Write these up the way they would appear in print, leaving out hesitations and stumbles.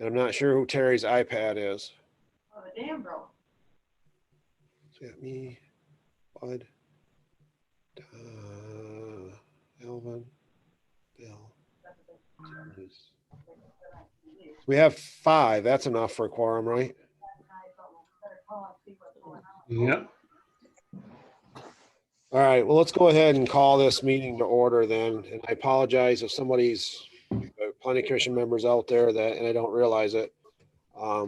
And I'm not sure who Terry's iPad is. Oh, the dam broke. So got me, Bud, Elvin, Bill. We have 5. That's enough for a quorum, right? Yep. All right, well, let's go ahead and call this meeting to order then. And I apologize if somebody's planning commission members out there that, and I don't realize it. I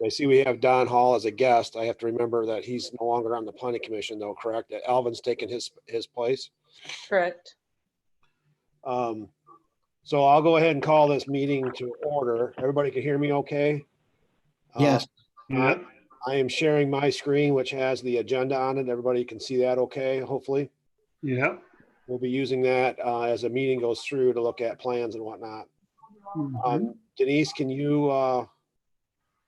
see we have Don Hall as a guest. I have to remember that he's no longer on the planning commission though, correct? That Alvin's taken his place. Correct. So I'll go ahead and call this meeting to order. Everybody can hear me okay? Yes. Yep. I am sharing my screen, which has the agenda on it. Everybody can see that okay, hopefully. Yep. We'll be using that as the meeting goes through to look at plans and whatnot. Mhm. Denise, can you,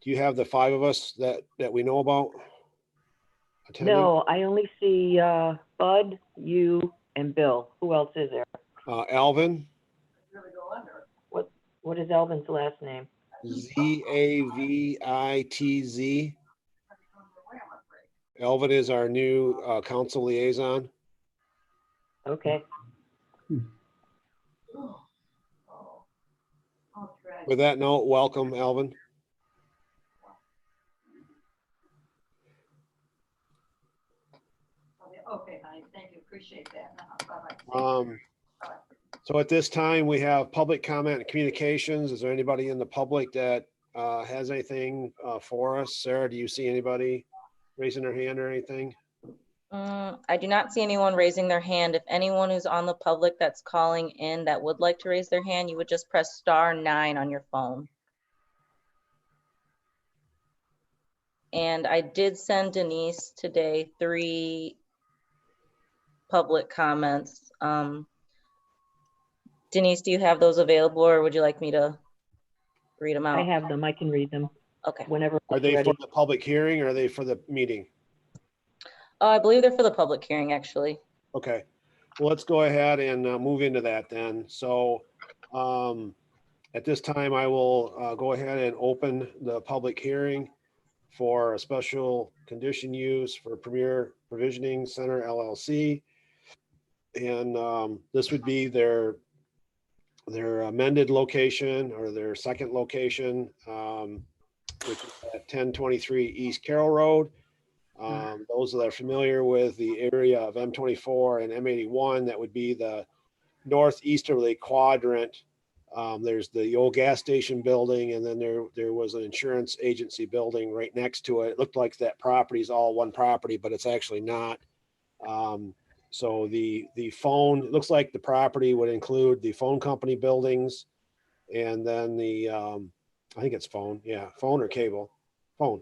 do you have the 5 of us that we know about attending? No, I only see Bud, you, and Bill. Who else is there? Alvin, Really go under. What is Alvin's last name? Zavitz. Alvin is our new council liaison. Okay. With that note, welcome, Alvin. Okay, honey, thank you, appreciate that. Bye-bye. So at this time, we have public comment and communications. Is there anybody in the public that has anything for us? Sarah, do you see anybody raising their hand or anything? I do not see anyone raising their hand. If anyone who's on the public that's calling in that would like to raise their hand, you would just press *9 on your phone. And I did send Denise today 3 public comments. Denise, do you have those available or would you like me to read them out? I have them. I can read them Okay. whenever Are it's they ready. for the public hearing or are they for the meeting? I believe they're for the public hearing, actually. Okay, well, let's go ahead and move into that then. So at this time, I will go ahead and open the public hearing for a special condition use for Premier Provisioning Center LLC. And this would be their amended location or their second location, which is at 1023 East Carroll Road. Those that are familiar with the area of M24 and M81, that would be the northeasterly quadrant. There's the old gas station building, and then there was an insurance agency building right next to it. It looked like that property is all one property, but it's actually not. So the phone, it looks like the property would include the phone company buildings, and then the I think it's phone, yeah, phone or cable, phone.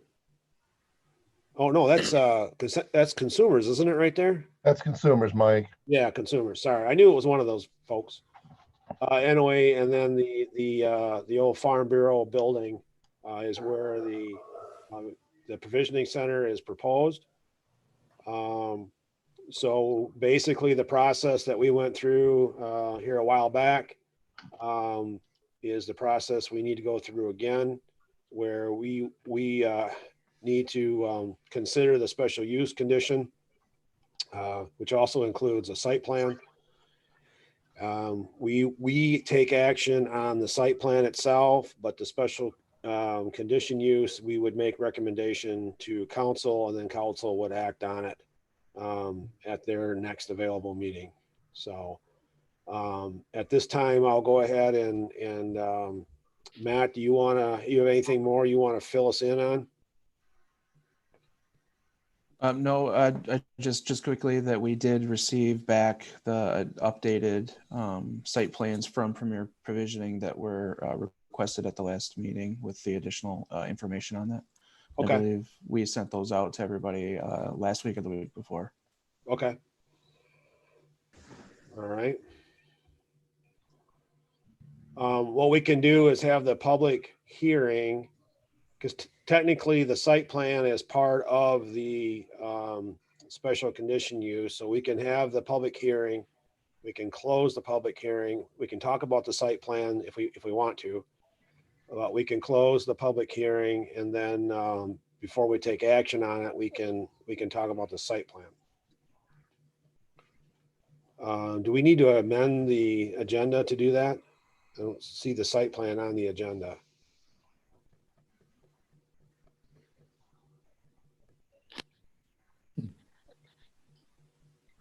Oh no, that's consumers, isn't it, right there? That's consumers, Mike. Yeah, consumers. Sorry, I knew it was one of those folks. Anyway, and then the old Farm Bureau building is where the provisioning center is proposed. So basically, the process that we went through here a while back is the process we need to go through again, where we need to consider the special use condition, which also includes a site plan. We take action on the site plan itself, but the special condition use, we would make recommendation to council, and then council would act on it at their next available meeting. So at this time, I'll go ahead and Matt, do you have anything more you want to fill us in on? No, just quickly that we did receive back the updated site plans from Premier Provisioning that were requested at the last meeting with the additional information on that. Okay. I believe we sent those out to everybody last week or the week before. Okay. All right. What we can do is have the public hearing, because technically the site plan is part of the special condition use. So we can have the public hearing. We can close the public hearing. We can talk about the site plan if we want to. we can close the public hearing and then, before we take action on it, we can talk about the site plan. Do we need to amend the agenda to do that? I don't see the site plan on the agenda.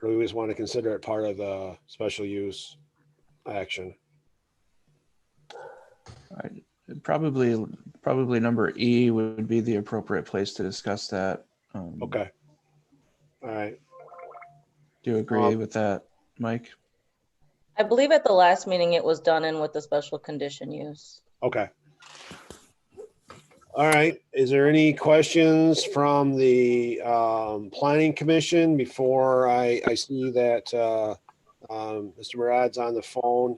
Or do we just want to consider it part of the special use action? Probably number E would be the appropriate place to discuss that. Okay. All right. Do you agree with that, Mike? I believe at the last meeting, it was done in with the special condition use. Okay. All right. Is there any questions from the planning commission before I see that Mr. Murad's on the phone?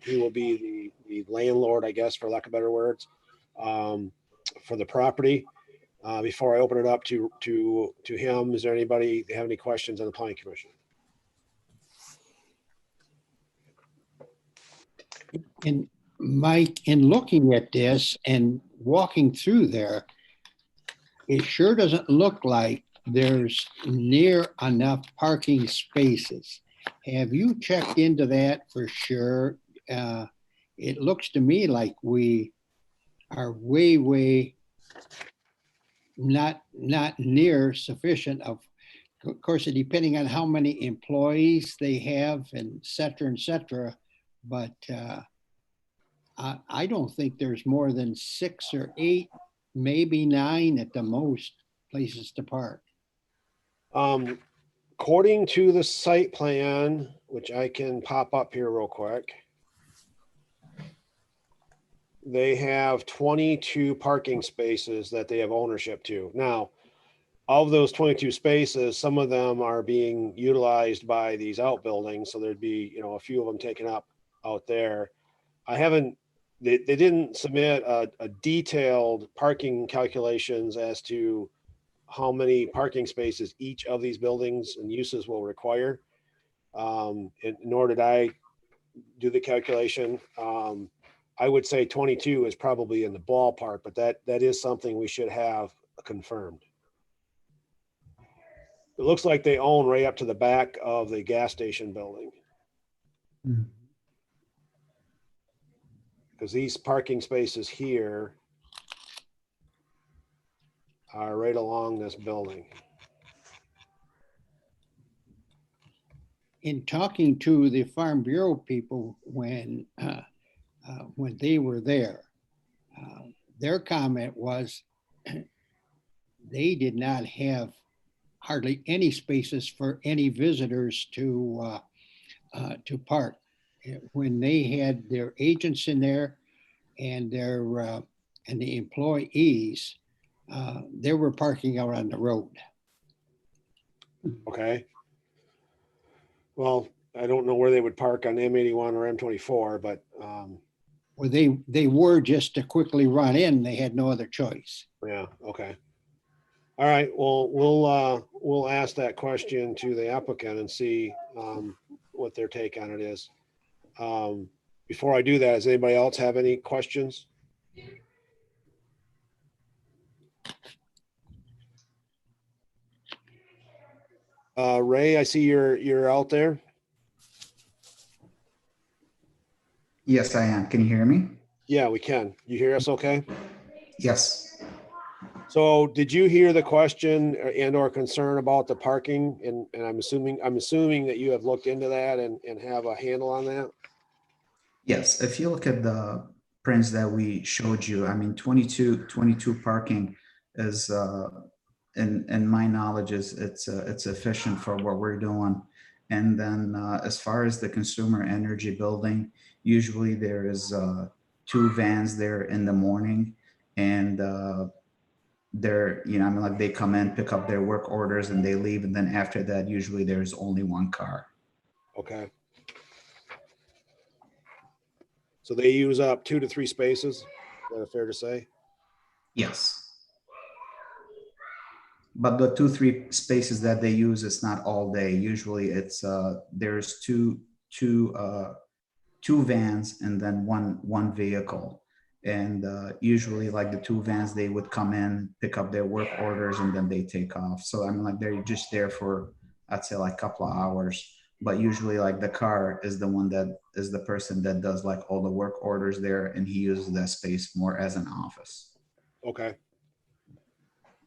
He will be the landlord, I guess, for lack of better words, for the property. Before I open it up to him, is there anybody have any questions on the planning commission? And Mike, in looking at this and walking through there, it sure doesn't look like there's near enough parking spaces. Have you checked into that for sure? It looks to me like we are way not near sufficient of course, depending on how many employees they have and et cetera. But I don't think there's more than 6 or 8, maybe 9 at the most places to park. According to the site plan, which I can pop up here real quick, they have 22 parking spaces that they have ownership to. Now, of those 22 spaces, some of them are being utilized by these outbuildings. So there'd be, a few of them taken up out there. They didn't submit a detailed parking calculations as to how many parking spaces each of these buildings and uses will require. Nor did I do the calculation. I would say 22 is probably in the ballpark, but that is something we should have confirmed. It looks like they own right up to the back of the gas station building. Because these parking spaces here are right along this building. In talking to the Farm Bureau people when they were there, their comment was they did not have hardly any spaces for any visitors to park. When they had their agents in there and and the employees, they were parking out on the road. Okay. Well, I don't know where they would park on M81 or M24, but Well, they were just to quickly run in. They had no other choice. yeah, okay. All right, well, we'll ask that question to the applicant and see what their take on it is. Before I do that, does anybody else have any questions? Ray, I see you're out there. Yes, I am. Can you hear me? Yeah, we can. You hear us okay? Yes. So did you hear the question and or concern about the parking? And I'm assuming that you have looked into that and have a handle on that? Yes. If you look at the prints that we showed you, I mean, 22 parking is, in my knowledge, it's efficient for what we're doing. And then as far as the consumer energy building, usually there is 2 vans there in the morning, and they're, like they come in, pick up their work orders, and they leave. And then after that, usually there's only 1 car. Okay. So they use up 2 to 3 spaces. Is that fair to say? Yes. But the 2-3 spaces that they use is not all day. Usually it's there's two vans and then one vehicle. And usually like the two vans, they would come in, pick up their work orders, and then they take off. So I mean, like they're just there for, I'd say like a couple of hours. But usually like the car is the one that is the person that does like all the work orders there, and he uses that space more as an office. Okay.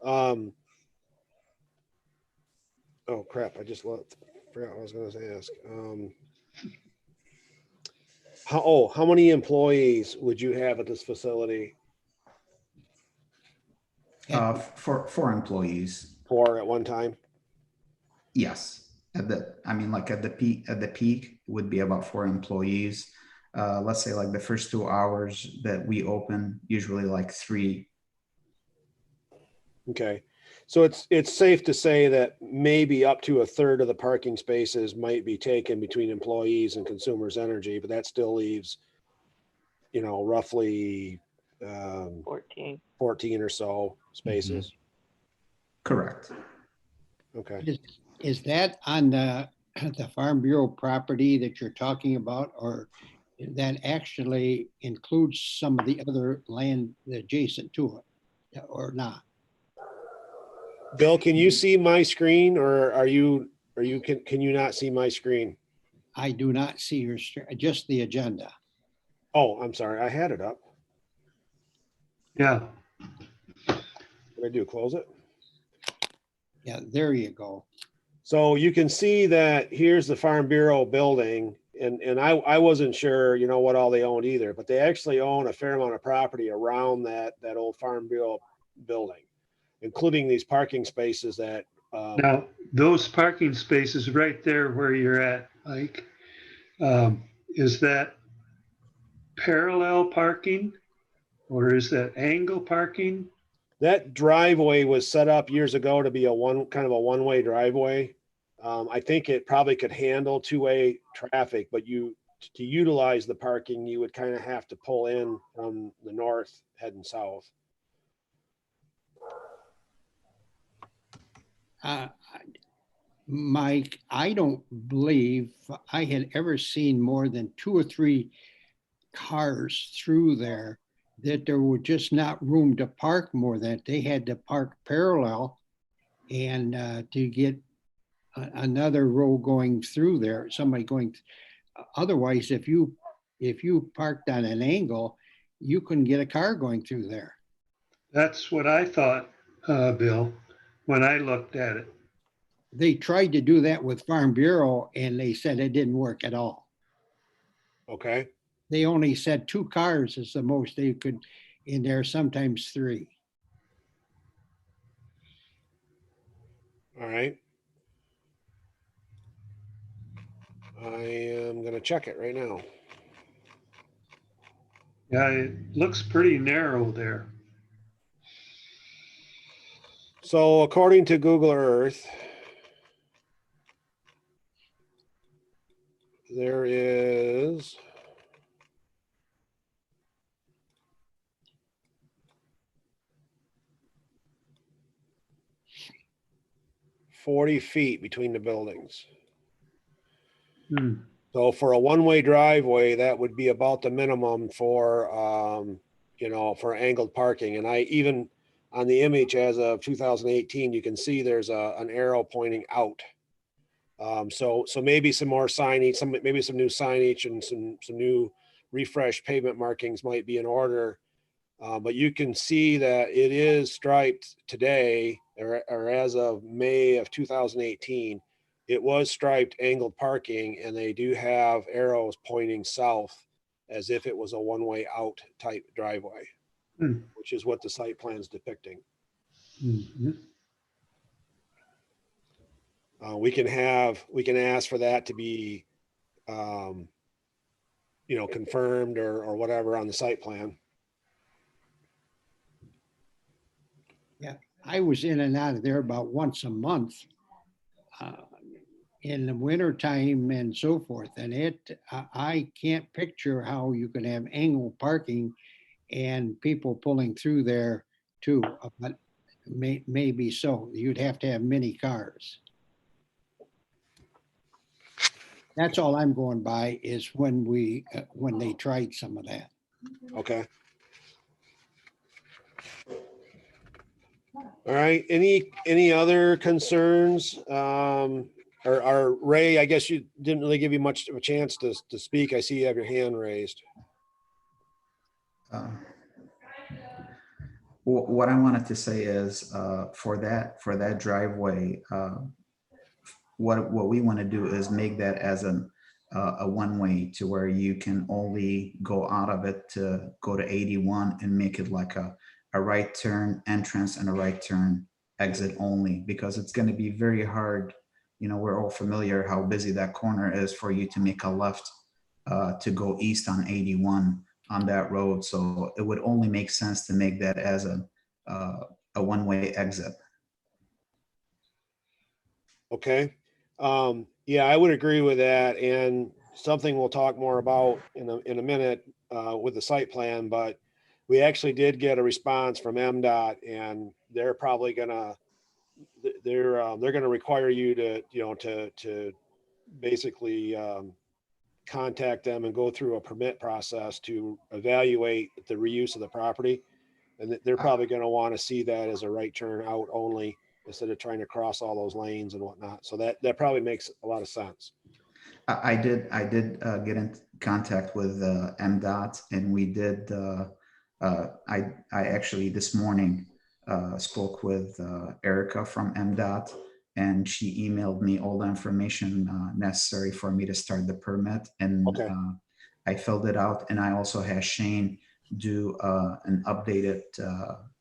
Oh crap, I just forgot what I was gonna ask. How many employees would you have at this facility? For 4 employees. 4 at one time? Yes, I mean, like at the peak would be about 4 employees. Let's say like the first 2 hours that we open, usually like 3. Okay. So it's safe to say that maybe up to a third of the parking spaces might be taken between employees and Consumers Energy, but that still leaves, roughly 14. 14 or so spaces. Correct. Okay. Is that on the Farm Bureau property that you're talking about, or that actually includes some of the other land adjacent to it, or not? Bill, can you see my screen, or can you not see my screen? I do not see your, just the agenda. Oh, I'm sorry. I had it up. Yeah, What did I do? Close it? Yeah, there you go. So you can see that here's the Farm Bureau building, and I wasn't sure, what all they owned either, but they actually own a fair amount of property around that old Farm Bureau building, including these parking spaces that, now, those parking spaces right there where you're at, Mike, is that parallel parking or is that angle parking? that driveway was set up years ago to be a one-way driveway. I think it probably could handle two-way traffic, but to utilize the parking, you would kind of have to pull in from the north heading south. Mike, I don't believe I had ever seen more than 2 or 3 cars through there, that there were just not room to park more, that they had to park parallel and to get another row going through there, somebody going. Otherwise, if you parked on an angle, you couldn't get a car going through there. That's what I thought, Bill, when I looked at it. They tried to do that with Farm Bureau and they said it didn't work at all. Okay. They only said 2 cars is the most they could in there, sometimes 3. All right. I am going to check it right now. Yeah, it looks pretty narrow there. So according to Google Earth, there is 40 feet between the buildings. Hmm. So for a one-way driveway, that would be about the minimum for, for angled parking. And I even on the image as of 2018, you can see there's an arrow pointing out. So maybe some more signage, maybe some new signage and some new refreshed pavement markings might be in order. But you can see that it is striped today, or as of May of 2018. It was striped angled parking, and they do have arrows pointing south as if it was a one-way out type driveway, which is what the site plan is depicting. Mhm. We can ask for that to be, confirmed or whatever on the site plan. Yeah, I was in and out of there about once a month in the winter time and so forth. And I can't picture how you can have angle parking and people pulling through there too. But maybe so. You'd have to have many cars. That's all I'm going by is when they tried some of that. Okay. All right, any other concerns? Or Ray, I guess you didn't really give you much of a chance to speak. I see you have your hand raised. What I wanted to say is for that driveway, what we want to do is make that as a one-way to where you can only go out of it to go to 81 and make it like a right turn entrance and a right turn exit only, because it's going to be very hard. You know, we're all familiar how busy that corner is for you to make a left to go east on 81 on that road. So it would only make sense to make that as a one-way exit. Okay. Yeah, I would agree with that, and something we'll talk more about in a minute with the site plan, but we actually did get a response from MDOT, and they're probably gonna they're gonna require you to, you know, to basically contact them and go through a permit process to evaluate the reuse of the property. And they're probably going to want to see that as a right turn out only instead of trying to cross all those lanes and whatnot. So that probably makes a lot of sense. I did get in contact with MDOT, and we did. I actually this morning spoke with Erica from MDOT, and she emailed me all the information necessary for me to start the permit, and Okay. I filled it out, and I also had Shane do an updated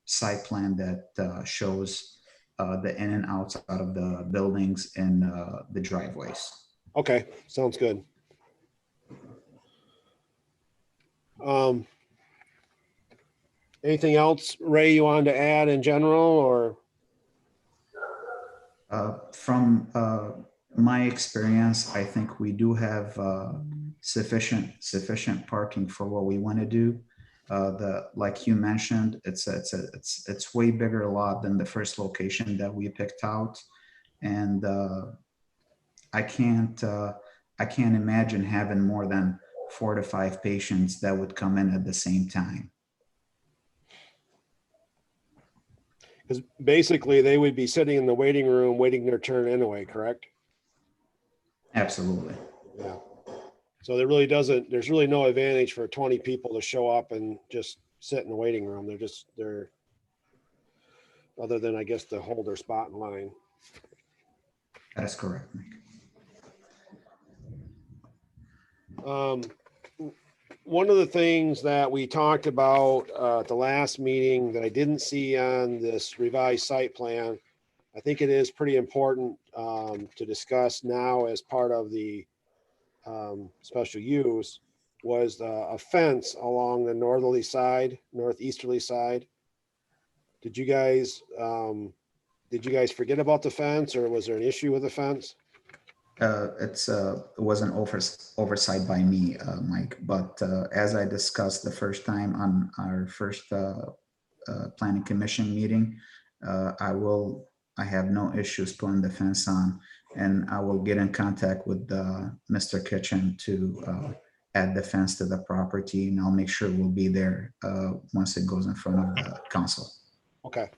site plan that shows the in and outs out of the buildings and the driveways. Okay. Sounds good. Anything else, Ray, you wanted to add in general, or? From my experience, I think we do have sufficient parking for what we want to do. Like you mentioned, it's way bigger lot than the first location that we picked out, and I can't imagine having more than 4 to 5 patients that would come in at the same time. Because basically they would be sitting in the waiting room waiting their turn anyway, correct? Absolutely. Yeah. So there's really no advantage for 20 people to show up and just sit in the waiting room. They're other than, I guess, to hold their spot in line. That is correct, Mike. One of the things that we talked about at the last meeting that I didn't see on this revised site plan, I think it is pretty important to discuss now as part of the special use, was a fence along the northeasterly side. Did you guys forget about the fence, or was there an issue with the fence? It was an oversight by me, Mike. But as I discussed the first time on our first planning commission meeting, I have no issues putting the fence on, and I will get in contact with Mr. Kitchen to add the fence to the property, and I'll make sure we'll be there once it goes in front of the council. Okay,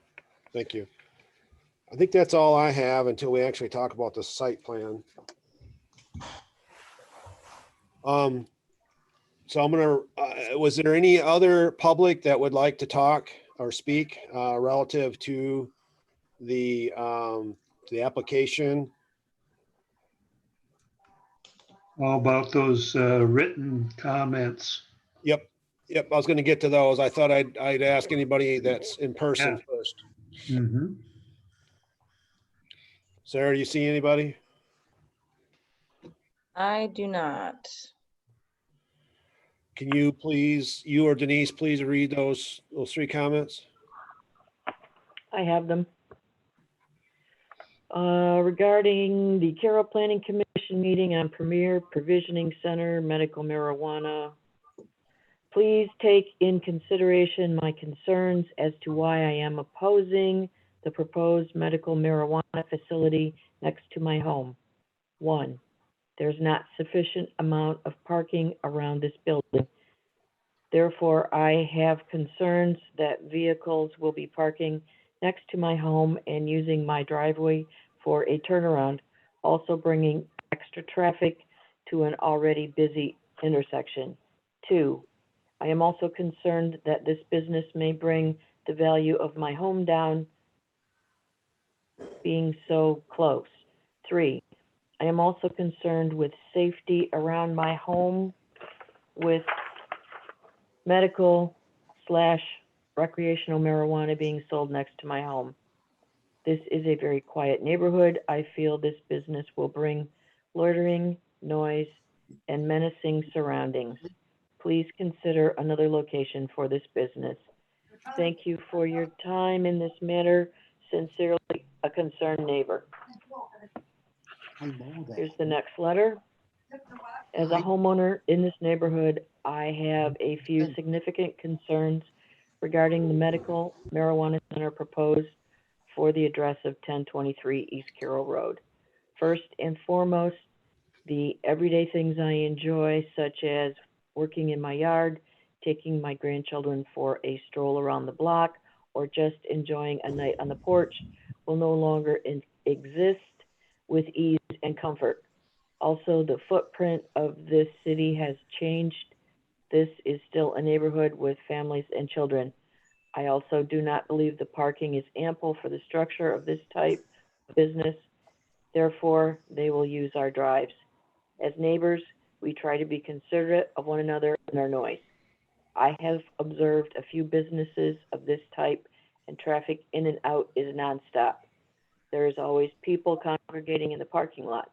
thank you. I think that's all I have until we actually talk about the site plan. So I'm gonna, was there any other public that would like to talk or speak relative to the application? All about those written comments. Yep. I was gonna get to those. I thought I'd ask anybody that's in person Yeah. first. Mm-hmm. Sarah, do you see anybody? I do not. Can you or Denise, please read those 3 comments? I have them. Regarding the Caro Planning Commission meeting on Premier Provisioning Center, medical marijuana, please take in consideration my concerns as to why I am opposing the proposed medical marijuana facility next to my home. 1, there's not sufficient amount of parking around this building. Therefore, I have concerns that vehicles will be parking next to my home and using my driveway for a turnaround, also bringing extra traffic to an already busy intersection. 2, I am also concerned that this business may bring the value of my home down being so close. 3, I am also concerned with safety around my home with medical / recreational marijuana being sold next to my home. This is a very quiet neighborhood. I feel this business will bring loitering, noise, and menacing surroundings. Please consider another location for this business. Thank you for your time in this matter. Sincerely, a concerned neighbor. I know that. Here's the next letter. As a homeowner in this neighborhood, I have a few significant concerns regarding the medical marijuana center proposed for the address of 1023 East Carroll Road. First and foremost, the everyday things I enjoy, such as working in my yard, taking my grandchildren for a stroll around the block, or just enjoying a night on the porch, will no longer exist with ease and comfort. Also, the footprint of this city has changed. This is still a neighborhood with families and children. I also do not believe the parking is ample for the structure of this type of business. Therefore, they will use our drives. As neighbors, we try to be considerate of one another and our noise. I have observed a few businesses of this type, and traffic in and out is nonstop. There is always people congregating in the parking lots.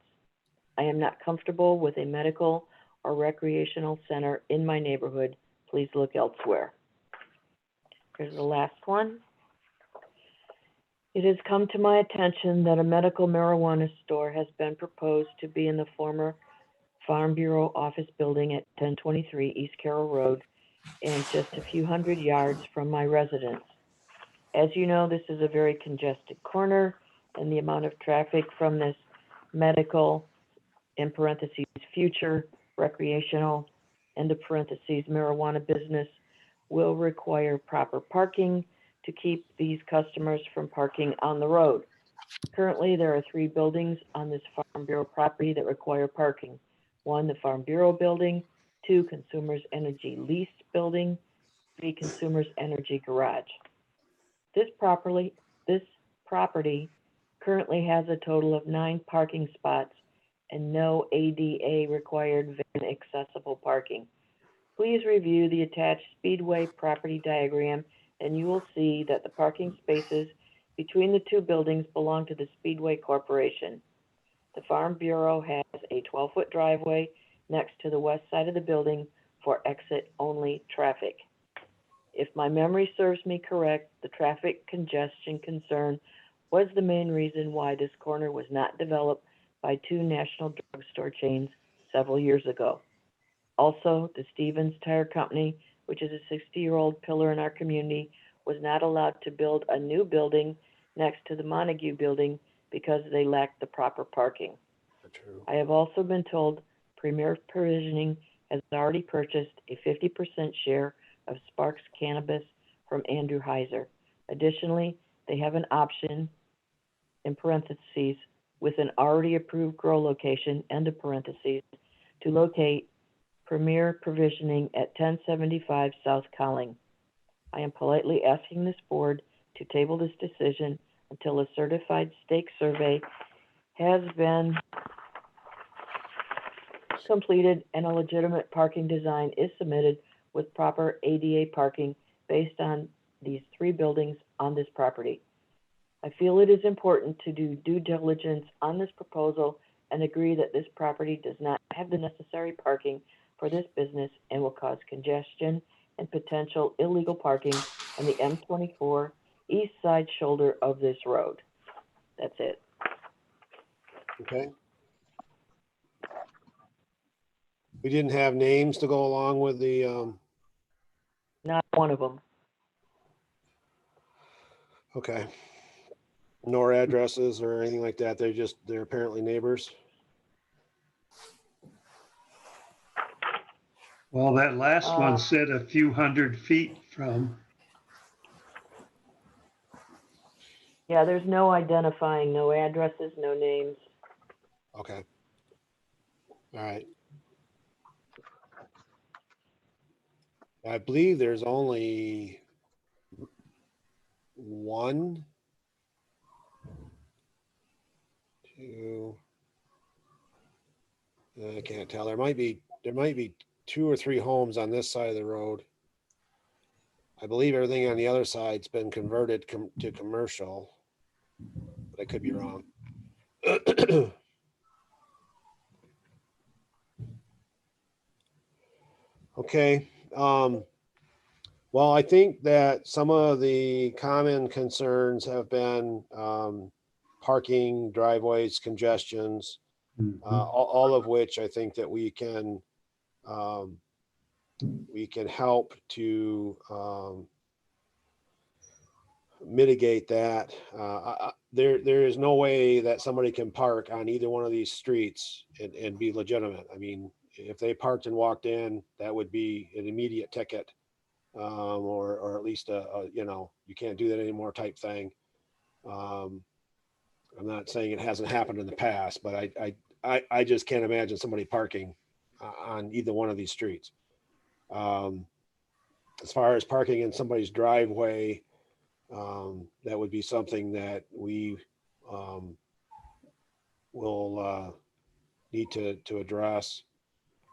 I am not comfortable with a medical or recreational center in my neighborhood. Please look elsewhere. Here's the last one. It has come to my attention that a medical marijuana store has been proposed to be in the former Farm Bureau office building at 1023 East Carroll Road and just a few hundred yards from my residence. As you know, this is a very congested corner, and the amount of traffic from this medical, in parentheses, future recreational, end of parentheses, marijuana business will require proper parking to keep these customers from parking on the road. Currently, there are 3 buildings on this Farm Bureau property that require parking. 1, the Farm Bureau building, 2, Consumers Energy Lease building, 3, Consumers Energy Garage. This property currently has a total of 9 parking spots and no ADA required van accessible parking. Please review the attached Speedway property diagram and you will see that the parking spaces between the 2 buildings belong to the Speedway Corporation. The Farm Bureau has a 12-foot driveway next to the west side of the building for exit-only traffic. If my memory serves me correct, the traffic congestion concern was the main reason why this corner was not developed by 2 national drugstore chains several years ago. Also, the Stevens Tire Company, which is a 60-year-old pillar in our community, was not allowed to build a new building next to the Montague building because they lacked the proper parking. True. I have also been told Premier Provisioning has already purchased a 50% share of Sparks Cannabis from Andrew Heiser. Additionally, they have an option, in parentheses, with an already approved grow location, end of parentheses, to locate Premier Provisioning at 1075 South Colling. I am politely asking this board to table this decision until a certified stake survey has been completed and a legitimate parking design is submitted with proper ADA parking based on these 3 buildings on this property. I feel it is important to do due diligence on this proposal and agree that this property does not have the necessary parking for this business and will cause congestion and potential illegal parking on the M24 east side shoulder of this road. That's it. Okay. We didn't have names to go along with the, Not one of them. okay. Nor addresses or anything like that. They're apparently neighbors. Well, that last one Uh, said a few hundred feet from. Yeah, there's no identifying, no addresses, no names. Okay. All right. I believe there's only one, two, I can't tell. There might be 2 or 3 homes on this side of the road. I believe everything on the other side's been converted to commercial, but I could be wrong. Okay. Well, I think that some of the common concerns have been parking, driveways, congestions, all of which I think that we can help to mitigate that. There is no way that somebody can park on either one of these streets and be legitimate. I mean, if they parked and walked in, that would be an immediate ticket, or at least you can't do that anymore type thing. I'm not saying it hasn't happened in the past, but I just can't imagine somebody parking on either one of these streets. As far as parking in somebody's driveway, that would be something that we will need to address,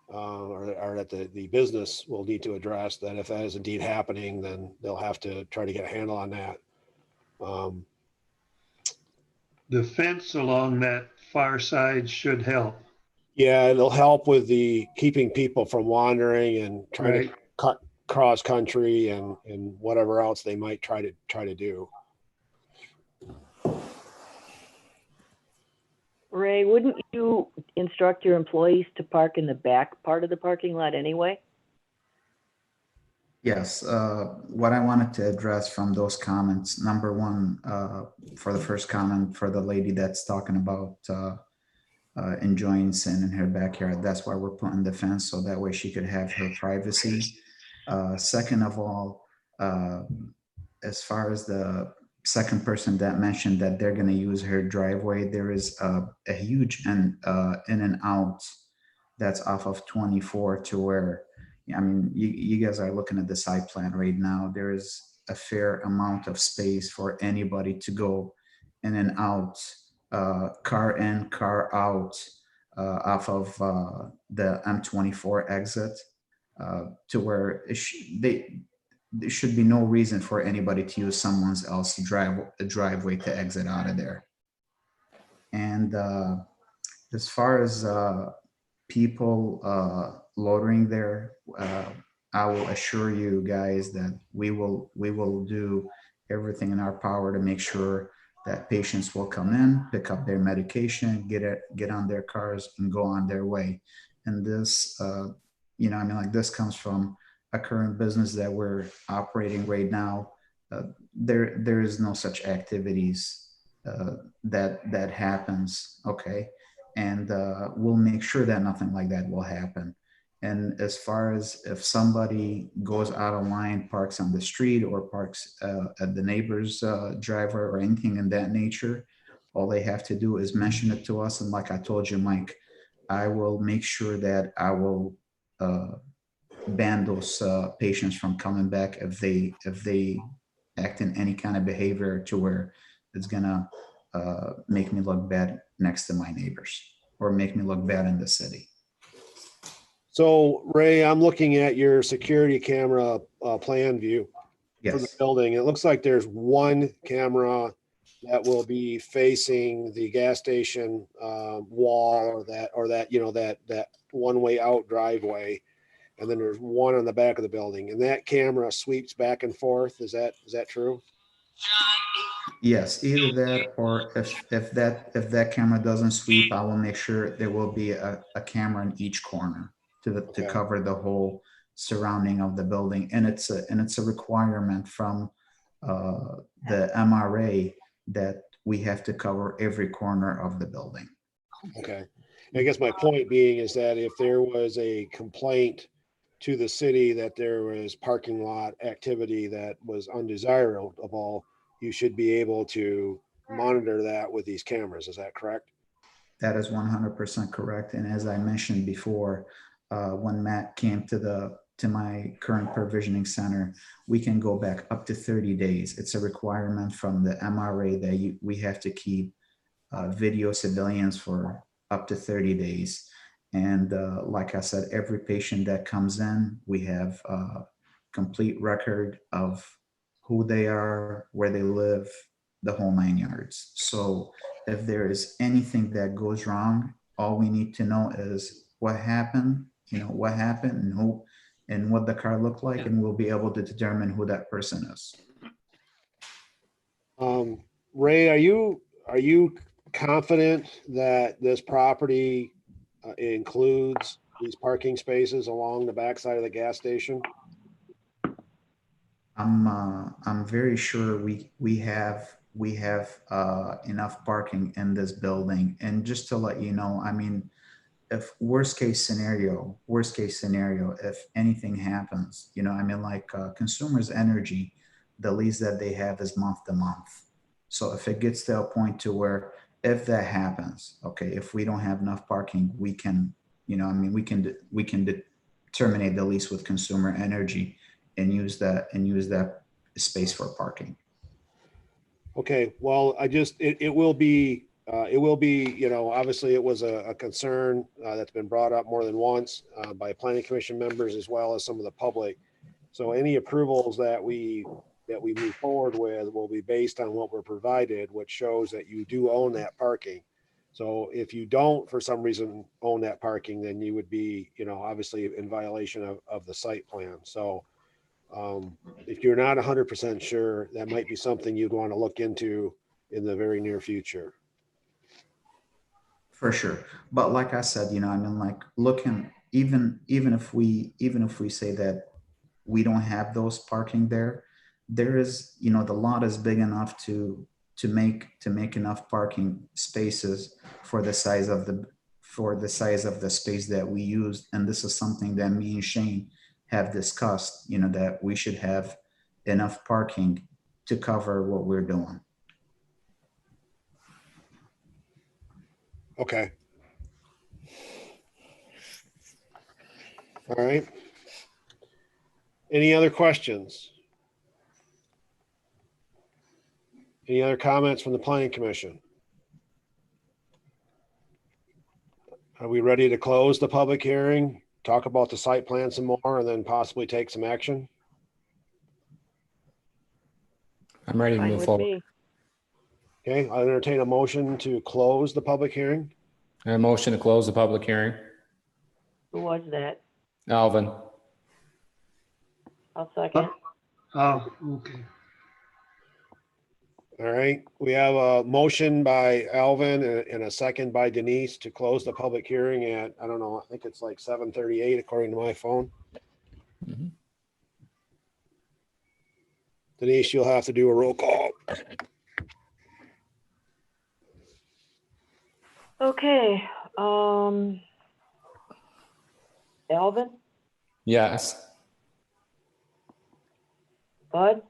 or that the business will need to address that. If that is indeed happening, then they'll have to try to get a handle on that. The fence along that far side should help. Yeah, it'll help with the keeping people from wandering and trying Right. to cut cross country and whatever else they might try to do. Ray, wouldn't you instruct your employees to park in the back part of the parking lot anyway? Yes, what I wanted to address from those comments, number one, for the first comment for the lady that's talking about enjoying sin in her backyard, that's why we're putting the fence, so that way she could have her privacy. Second of all, as far as the second person that mentioned that they're going to use her driveway, there is a huge in and out that's off of 24 to where, I mean, you guys are looking at the site plan right now. There is a fair amount of space for anybody to go in and out, car in, car out, off of the M24 exit, to where there should be no reason for anybody to use someone else's driveway to exit out of there. And as far as people loitering there, I will assure you guys that we will do everything in our power to make sure that patients will come in, pick up their medication, get on their cars, and go on their way. And this, like this comes from a current business that we're operating right now. There is no such activities that happens. Okay. And we'll make sure that nothing like that will happen. And as far as if somebody goes out of line, parks on the street or parks at the neighbor's driveway or anything in that nature, all they have to do is mention it to us. And like I told you, Mike, I will make sure that I will ban those patients from coming back if they act in any kind of behavior to where it's gonna make me look bad next to my neighbors or make me look bad in the city. So Ray, I'm looking at your security camera plan view for the Yes, building. It looks like there's one camera that will be facing the gas station wall, or that one-way out driveway. And then there's one on the back of the building, and that camera sweeps back and forth. Is that true? yes, either that, or if that camera doesn't sweep, I will make sure there will be a camera in each corner to Okay. cover the whole surrounding of the building. And it's a requirement from the MRA that we have to cover every corner of the building. Okay. I guess my point being is that if there was a complaint to the city that there was parking lot activity that was undesirable, you should be able to monitor that with these cameras. Is that correct? That is 100% correct. And as I mentioned before, when Matt came to my current provisioning center, we can go back up to 30 days. It's a requirement from the MRA that we have to keep video civilians for up to 30 days. And like I said, every patient that comes in, we have a complete record of who they are, where they live, the whole 9 yards. So if there is anything that goes wrong, all we need to know is what happened, what happened and who and what the car looked like, and we'll be able to determine who that person is. Ray, are you confident that this property includes these parking spaces along the backside of the gas station? I'm very sure we have enough parking in this building. And just to let you know, I mean, if worst case scenario, if anything happens, I mean, like Consumers Energy, the lease that they have is month to month. So if it gets to a point to where if that happens, okay, if we don't have enough parking, we can, I mean, we can terminate the lease with Consumer Energy and use that space for parking. Okay, well, it will be, obviously it was a concern that's been brought up more than once by planning commission members as well as some of the public. So any approvals that we move forward with will be based on what we're provided, which shows that you do own that parking. So if you don't, for some reason, own that parking, then you would be, obviously in violation of the site plan. So if you're not 100% sure, that might be something you'd want to look into in the very near future. For sure. But like I said, I mean, like looking, even if we say that we don't have those parking there is, the lot is big enough to make enough parking spaces for the size of the space that we use. And this is something that me and Shane have discussed, that we should have enough parking to cover what we're doing. Okay. All right. Any other questions? Any other comments from the planning commission? Are we ready to close the public hearing, talk about the site plan some more, and then possibly take some action? I'm ready to Fine move with forward. me. Okay, I'll entertain a motion to close the public hearing. A motion to close the public hearing. Who was that? Alvin. I'll second. Oh, okay. All right, we have a motion by Alvin and a second by Denise to close the public hearing at, I don't know, I think it's like 7:38 according to my phone. Mhm. Denise, you'll have to do a roll call. Okay, Alvin, Yes. Bud,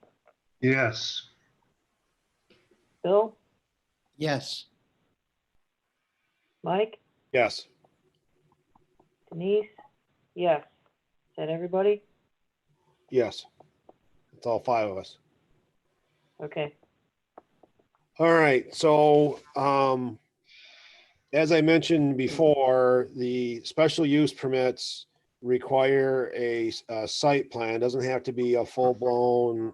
Yes. Bill, Yes. Mike, Yes. Denise? Yes. Is that everybody? Yes. It's all five of us. Okay. All right, so as I mentioned before, the special use permits require a site plan. It doesn't have to be a full-blown,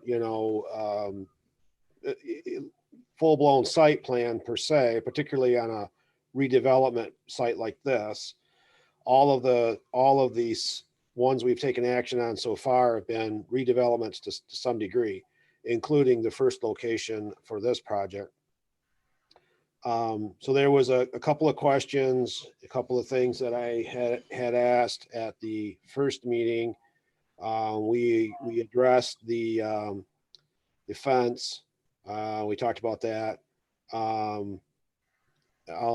full-blown site plan per se, particularly on a redevelopment site like this. All of these ones we've taken action on so far have been redevelopments to some degree, including the first location for this project. So there was a couple of questions, a couple of things that I had asked at the first meeting. We addressed the fence. We talked about that. I'll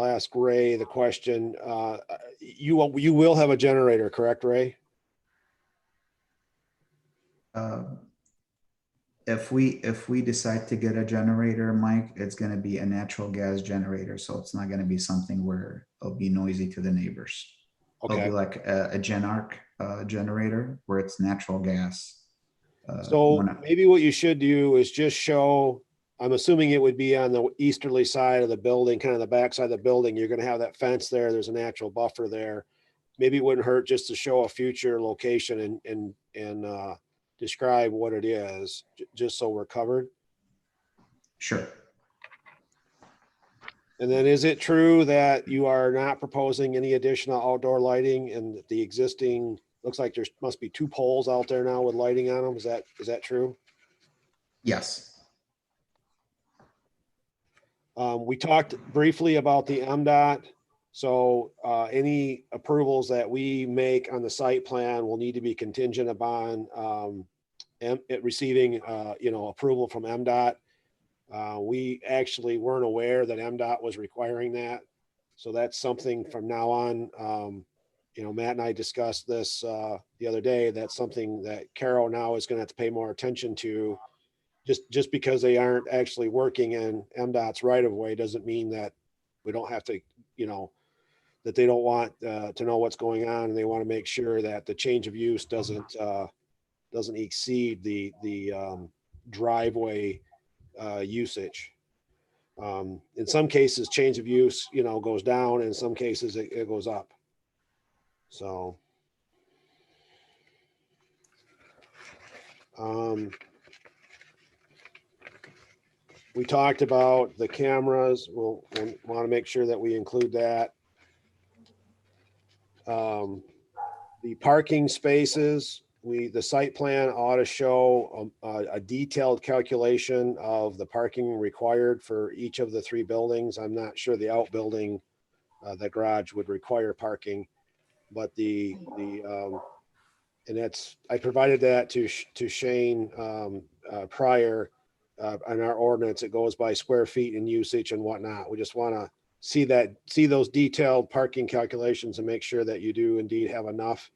ask Ray the question. You will have a generator, correct, Ray? if we decide to get a generator, Mike, it's gonna be a natural gas generator, so it's not gonna be something where it'll be noisy to the neighbors. It'll be Okay, like a Gen Arc generator where it's natural gas. so when I- maybe what you should do is just show, I'm assuming it would be on the easterly side of the building, kind of the back side of the building. You're gonna have that fence there. There's a natural buffer there. Maybe it wouldn't hurt just to show a future location and describe what it is, just so we're covered. Sure. And then is it true that you are not proposing any additional outdoor lighting and that the existing, looks like there must be 2 poles out there now with lighting on them? Is that true? Yes. We talked briefly about the MDOT. So any approvals that we make on the site plan will need to be contingent upon it receiving, approval from MDOT. We actually weren't aware that MDOT was requiring that. So that's something from now on, Matt and I discussed this the other day. That's something that Caro now is going to have to pay more attention to. Just because they aren't actually working in MDOT's right of way doesn't mean that we don't have to, that they don't want to know what's going on, and they want to make sure that the change of use doesn't exceed the driveway usage. In some cases, change of use, goes down. In some cases, it goes up. So. We talked about the cameras. We'll want to make sure that we include that. The parking spaces, the site plan ought to show a detailed calculation of the parking required for each of the 3 buildings. I'm not sure the outbuilding, the garage would require parking, but and I provided that to Shane prior. On our ordinance, it goes by square feet and usage and whatnot. We just want to see those detailed parking calculations and make sure that you do indeed have enough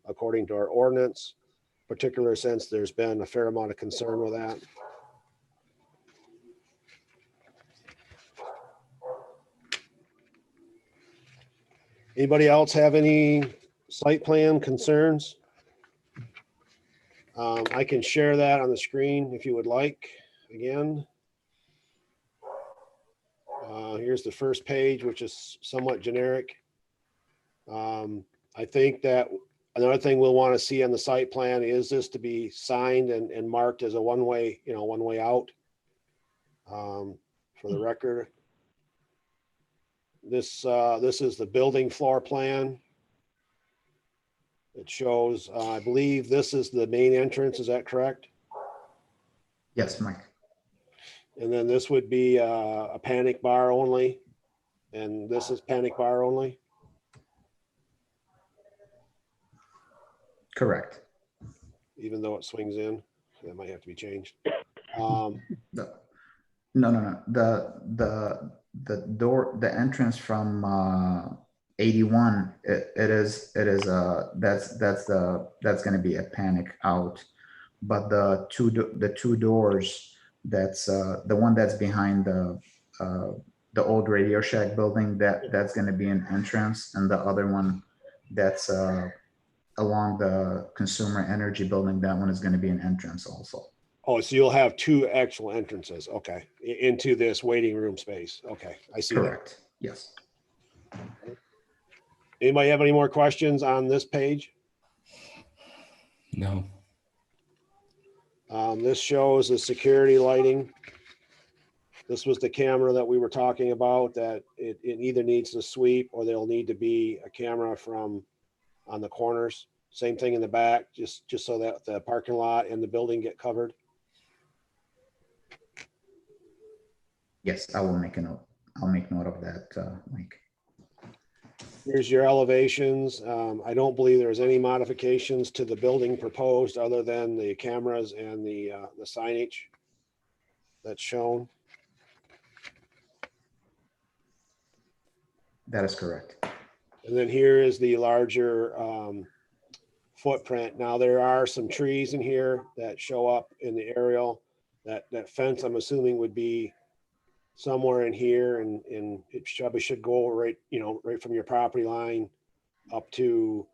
according to our ordinance, particular since there's been a fair amount of concern with that. Anybody else have any site plan concerns? I can share that on the screen if you would like. Again, here's the first page, which is somewhat generic. I think that another thing we'll want to see on the site plan is this to be signed and marked as a one-way out. For the record, this is the building floor plan. It shows, I believe this is the main entrance. Is that correct? Yes, Mike. And then this would be a panic bar only. And this is panic bar only. Correct. Even though it swings in, that might have to be changed. No. The door, the entrance from 81, that's going to be a panic out. But the two doors, that's the one that's behind the old Radio Shack building, that's going to be an entrance, and the other one that's along the Consumer Energy building, that one is going to be an entrance also. Oh, so you'll have 2 actual entrances, okay, into this waiting room space. Okay, I see. Correct. That. Yes. Anybody have any more questions on this page? No. This shows the security lighting. This was the camera that we were talking about, that it either needs to sweep or there'll need to be a camera on the corners. Same thing in the back, just so that the parking lot and the building get covered. Yes, I will make a note. I'll make note of that, Mike. Here's your elevations. I don't believe there's any modifications to the building proposed other than the cameras and the signage that's shown. That is correct. And then here is the larger footprint. Now there are some trees in here that show up in the aerial. That fence, I'm assuming, would be somewhere in here, and it probably should go right, right from your property line up to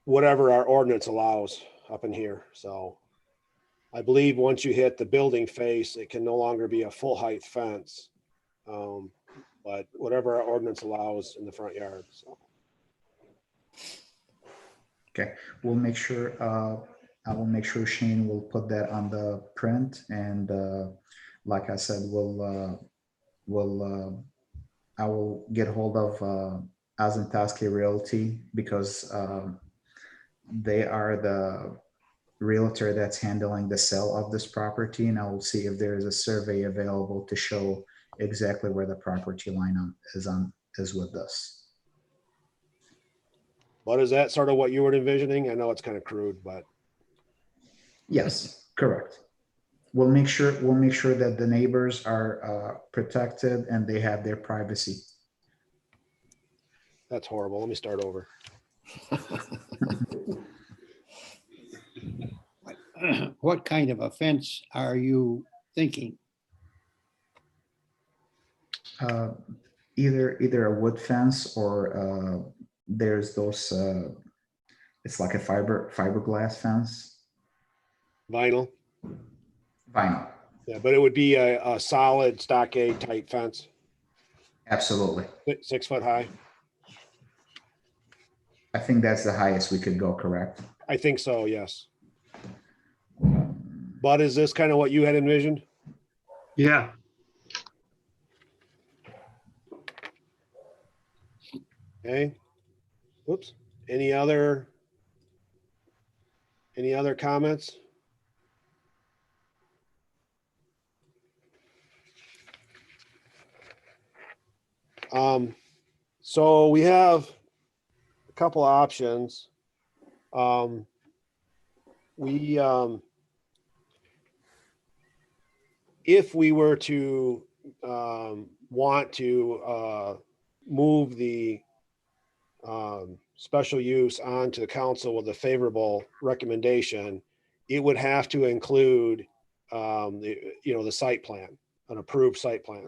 whatever our ordinance allows up in here. So I believe once you hit the building face, it can no longer be a full height fence. But whatever our ordinance allows in the front yard, so. Okay, we'll make sure, I will make sure Shane will put that on the print, and like I said, I will get hold of Azentaski Realty, because they are the realtor that's handling the sale of this property, and I will see if there is a survey available to show exactly where the property line is with this. But is that sort of what you were envisioning? I know it's kind of crude, but Yes, correct. We'll make sure that the neighbors are protected and they have their privacy. that's horrible. Let me start over. What kind of offense are you thinking? Either a wood fence, or there's those. It's like a fiberglass fence. Vinyl. Vinyl. Yeah, but it would be a solid stockade type fence, Absolutely. 6 foot high. I think that's the highest we could go. Correct. I think so, yes. But is this kind of what you had envisioned? Yeah, Okay. Whoops. Any other comments? So we have a couple options. If we were to want to move the special use onto the council with a favorable recommendation, it would have to include the site plan, an approved site plan.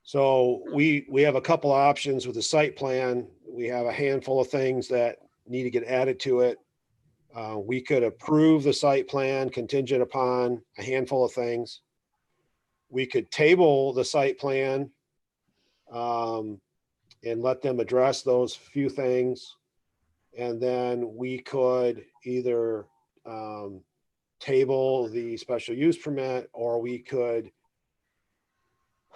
So we have a couple options with the site plan. We have a handful of things that need to get added to it. We could approve the site plan contingent upon a handful of things. We could table the site plan and let them address those few things. And then we could either table the special use permit, or we could,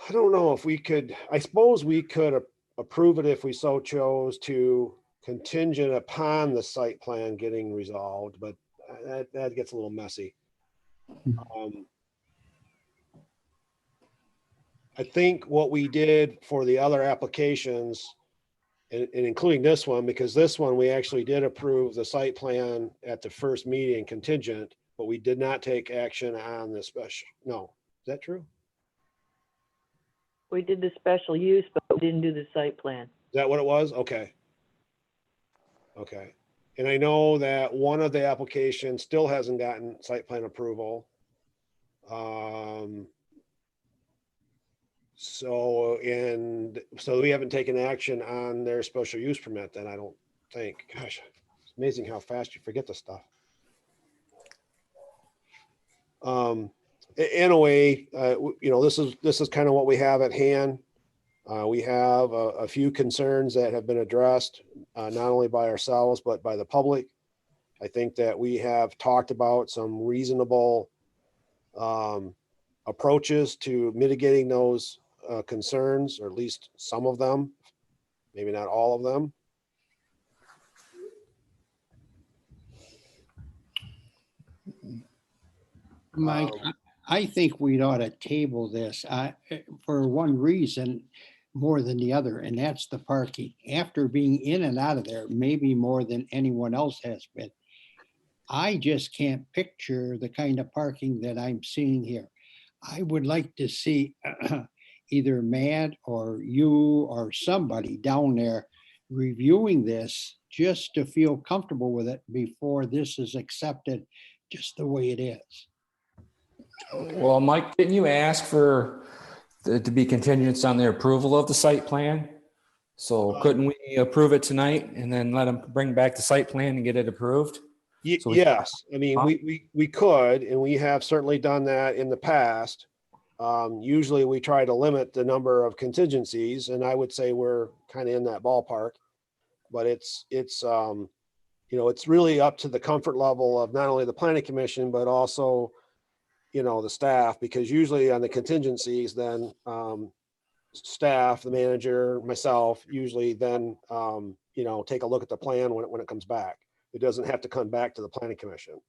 I don't know if we could, I suppose we could approve it if we so chose to, contingent upon the site plan getting resolved, but that gets a little messy. I think what we did for the other applications, and including this one, because this one, we actually did approve the site plan at the first meeting contingent, but we did not take action on the special. No, is that true? We did the special use, but we didn't do the site plan. Is that what it was? Okay. Okay. And I know that one of the applications still hasn't gotten site plan approval. So we haven't taken action on their special use permit then, I don't think. Gosh, it's amazing how fast you forget this stuff. In a way, this is kind of what we have at hand. We have a few concerns that have been addressed, not only by ourselves, but by the public. I think that we have talked about some reasonable approaches to mitigating those concerns, or at least some of them, maybe not all of them. Mike, I think we ought to table this for one reason more than the other, and that's the parking. After being in and out of there, maybe more than anyone else has been, I just can't picture the kind of parking that I'm seeing here. I would like to see either Matt or you or somebody down there reviewing this just to feel comfortable with it before this is accepted just the way it is. Well, Mike, didn't you ask for to be contingent on their approval of the site plan? So couldn't we approve it tonight and then let them bring back the site plan and get it approved? So we- Yes, I mean, we could, and we have certainly done that in the past. Usually we try to limit the number of contingencies, and I would say we're kind of in that ballpark. But it's it's really up to the comfort level of not only the planning commission, but also, the staff, because usually on the contingencies, then staff, the manager, myself, usually then, take a look at the plan when it comes back. It doesn't have to come back to the planning commission.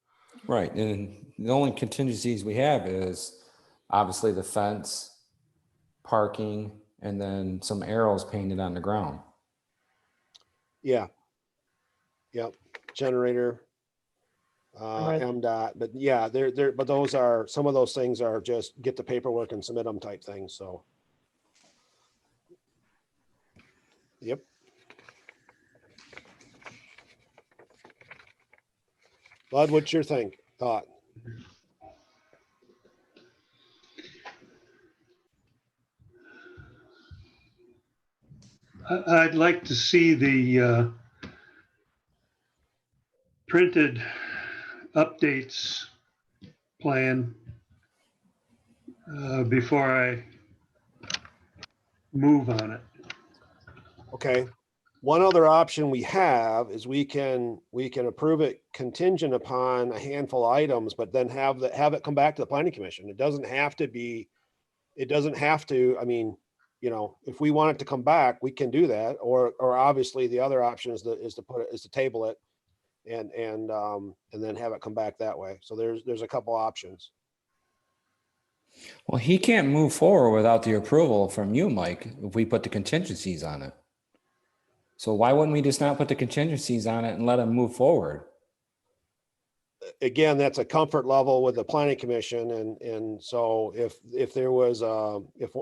Right, and the only contingencies we have is obviously the fence, parking, and then some arrows painted on the ground. Yeah. Yep. Generator, Right. MDOT, but yeah, but some of those things are just get the paperwork and submit them type things, so. Yep. Bud, what's your thought? I'd like to see the printed updates plan before I move on it. Okay. One other option we have is we can approve it contingent upon a handful of items, but then have it come back to the planning commission. It doesn't have to, I mean, if we want it to come back, we can do that. Or obviously the other option is to table it and then have it come back that way. So there's a couple options. Well, he can't move forward without the approval from you, Mike, if we put the contingencies on it. So why wouldn't we just not put the contingencies on it and let him move forward? Again, that's a comfort level with the planning commission. And so if there was,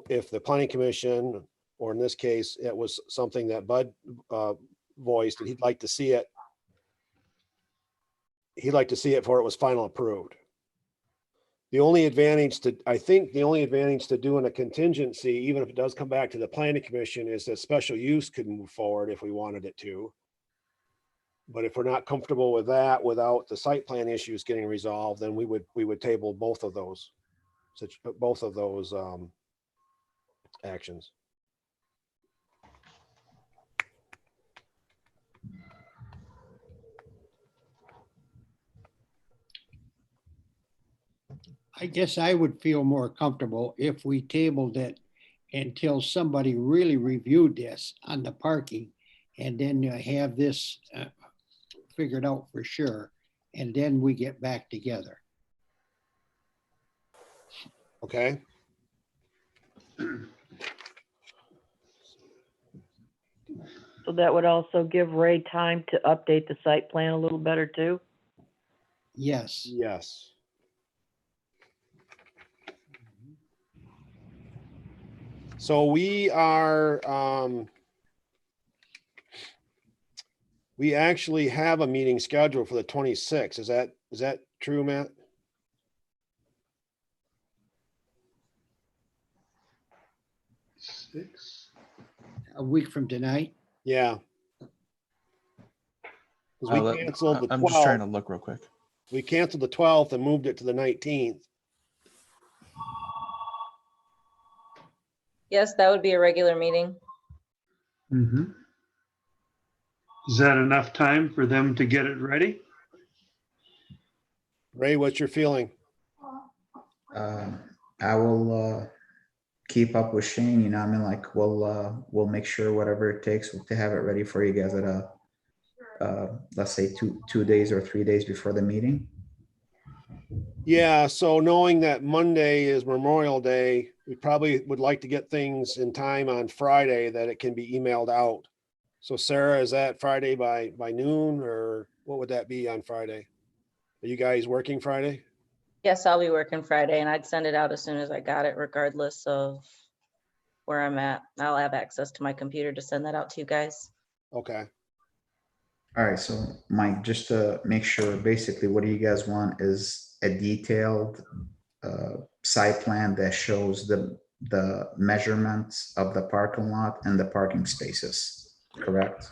if the planning commission, or in this case, it was something that Bud voiced, and he'd like to see it before it was final approved. I think the only advantage to doing a contingency, even if it does come back to the planning commission, is that special use could move forward if we wanted it to. But if we're not comfortable with that, without the site plan issues getting resolved, then we would table both of those actions. I guess I would feel more comfortable if we tabled it until somebody really reviewed this on the parking, and then have this figured out for sure, and then we get back together. Okay. So that would also give Ray time to update the site plan a little better too? Yes. Yes. So we actually have a meeting scheduled for the 26th. Is that true, Matt? A week from tonight. Yeah. 'Cause we canceled the I'm just trying 12th. to look real quick. We canceled the 12th and moved it to the 19th. Yes, that would be a regular meeting. Mhm. Is that enough time for them to get it ready? Ray, what's your feeling? I will keep up with Shane, I mean, like we'll make sure whatever it takes to have it ready for you guys at let's say 2 days or 3 days before the meeting. Yeah, so knowing that Monday is Memorial Day, we probably would like to get things in time on Friday that it can be emailed out. So Sarah, is that Friday by noon, or what would that be on Friday? Are you guys working Friday? Yes, I'll be working Friday and I'd send it out as soon as I got it, regardless of where I'm at. I'll have access to my computer to send that out to you guys. Okay. All right, so Mike, just to make sure, basically what do you guys want is a detailed site plan that shows the measurements of the parking lot and the parking spaces, correct?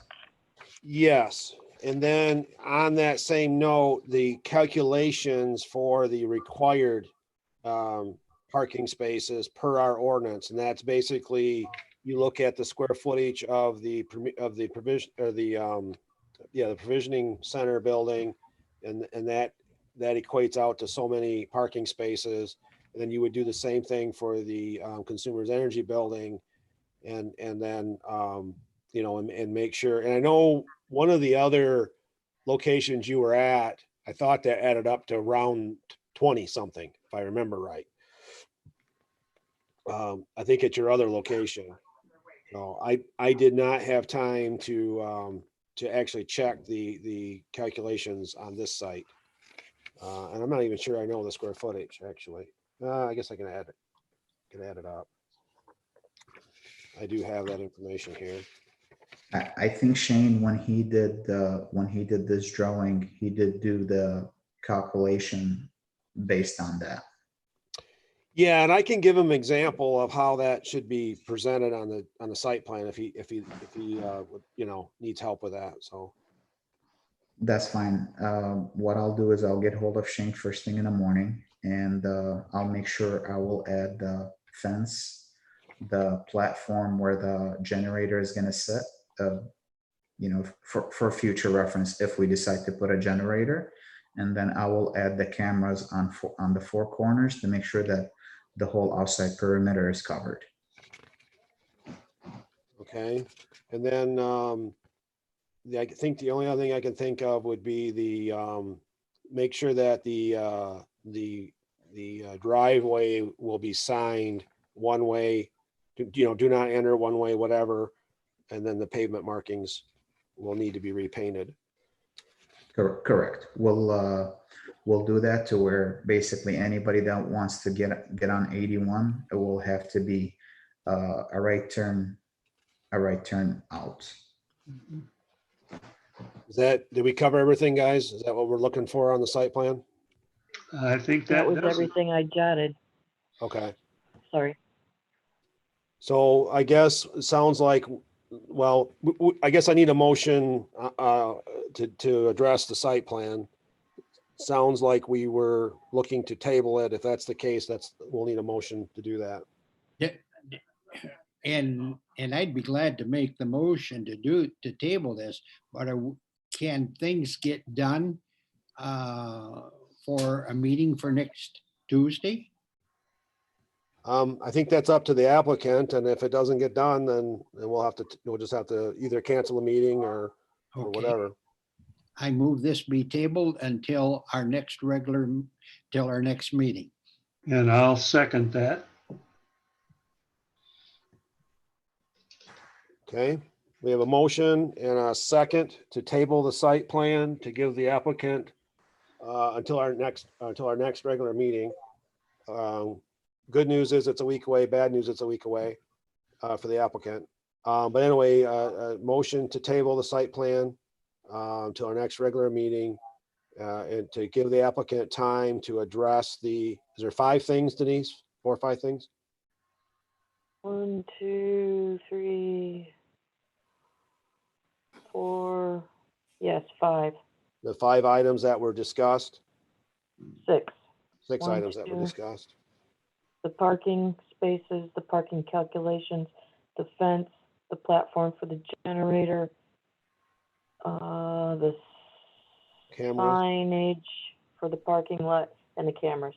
Yes, and then on that same note, the calculations for the required parking spaces per our ordinance, and that's basically, you look at the square footage of the provision, or the provisioning center building, and that equates out to so many parking spaces. And then you would do the same thing for the Consumers Energy building, and then and make sure. And I know one of the other locations you were at, I thought that added up to around 20 something, if I remember right. I think at your other location. No, I did not have time to actually check the calculations on this site. And I'm not even sure I know the square footage, actually. I guess I can add it up. I do have that information here. I think Shane, when he did this drawing, he did do the calculation based on that. Yeah, and I can give him an example of how that should be presented on the site plan if he needs help with that. So That's fine. What I'll do is I'll get hold of Shane first thing in the morning, and I'll make sure I will add the fence, the platform where the generator is going to sit, for future reference if we decide to put a generator. And then I will add the cameras on the four corners to make sure that the whole outside perimeter is covered. okay, and then I think the only other thing I can think of would be make sure that the driveway will be signed one way, do not enter one way, whatever, and then the pavement markings will need to be repainted. Correct. We'll do that to where basically anybody that wants to get on 81, it will have to be a right turn out. Did we cover everything, guys? Is that what we're looking for on the site plan? I think That that was does it. everything I jotted. Okay. Sorry. So I guess it sounds like, well, I guess I need a motion to address the site plan. Sounds like we were looking to table it. If that's the case, we'll need a motion to do that. Yeah, and I'd be glad to make the motion to table this, but can things get done for a meeting for next Tuesday? I think that's up to the applicant, and if it doesn't get done, then we'll just have to either cancel a meeting or Okay. whatever. I move this be tabled until our next meeting. And I'll second that. Okay, we have a motion and a second to table the site plan to give the applicant until our next regular meeting. Good news is it's a week away. Bad news, it's a week away for the applicant. But anyway, a motion to table the site plan to our next regular meeting and to give the applicant time to address is there 5 things, Denise? 4 or 5 things? 1, 2, 3, 4. Yes, 5, The 5 items that were discussed, 6. 6 1, items that were 2. discussed. The parking spaces, the parking calculations, the fence, the platform for the generator, the Cameras, signage for the parking lot, and the cameras.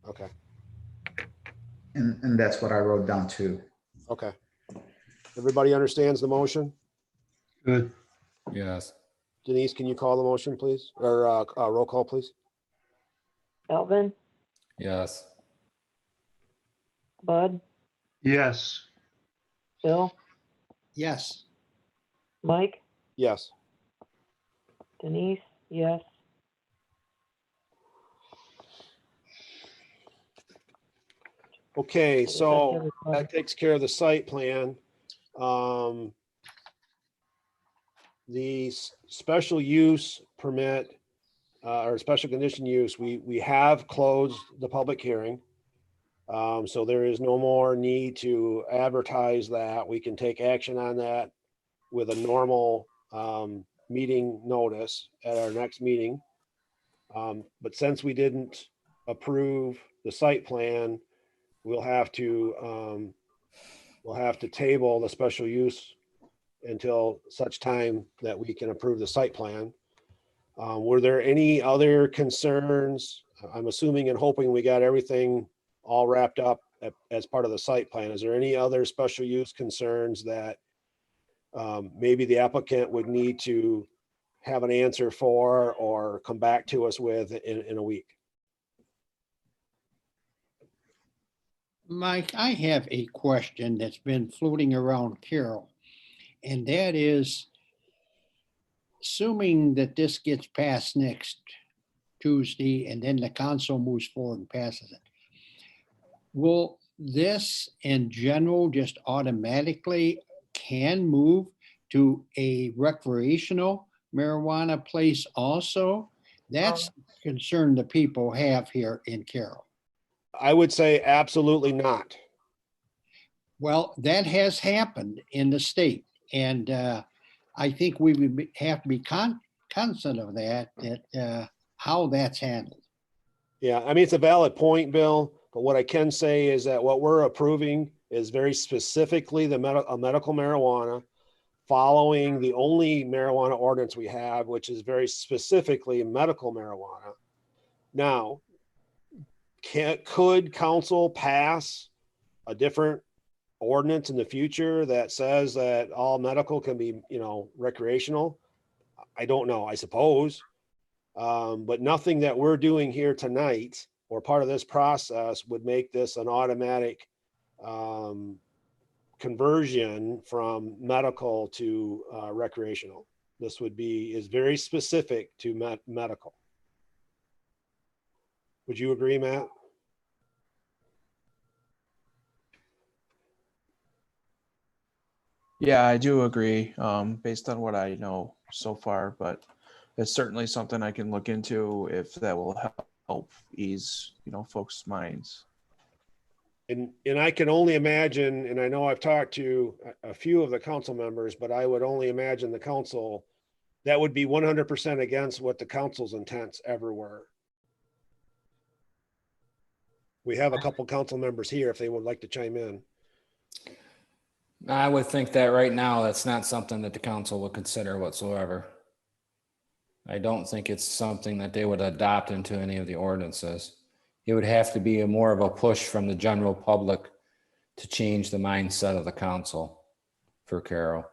okay, And that's what I wrote down too. okay. Everybody understands the motion? Good. Yes. Denise, can you call the motion, please? Or roll call, please? Elvin, Yes. Bud, Yes. Bill, Yes, Mike, Yes. Denise, yes. Okay, so everybody. that takes care of the site plan. The special use permit, or special condition use, we have closed the public hearing. So there is no more need to advertise that. We can take action on that with a normal meeting notice at our next meeting. But since we didn't approve the site plan, we'll have to table the special use until such time that we can approve the site plan. Were there any other concerns? I'm assuming and hoping we got everything all wrapped up as part of the site plan. Is there any other special use concerns that maybe the applicant would need to have an answer for or come back to us with in a week? Mike, I have a question that's been floating around Carol, and that is, assuming that this gets passed next Tuesday and then the council moves forward and passes it, will this in general just automatically can move to a recreational marijuana place also? That's the concern the people have here in Carroll. I would say absolutely not. Well, that has happened in the state, and I think we would have to be conscious of that, how that's handled. Yeah, I mean, it's a valid point, Bill, but what I can say is that what we're approving is very specifically a medical marijuana, following the only marijuana ordinance we have, which is very specifically medical marijuana. Now, could council pass a different ordinance in the future that says that all medical can be, recreational? I don't know, I suppose. But nothing that we're doing here tonight or part of this process would make this an automatic conversion from medical to recreational. This is very specific to medical. Would you agree, Matt? Yeah, I do agree, based on what I know so far, but it's certainly something I can look into if that will help ease, folks' minds. And I can only imagine, and I know I've talked to a few of the council members, but I would only imagine the council, that would be 100% against what the council's intents ever were. We have a couple council members here if they would like to chime in. I would think that right now, that's not something that the council would consider whatsoever. I don't think it's something that they would adopt into any of the ordinances. It would have to be more of a push from the general public to change the mindset of the council for Caro.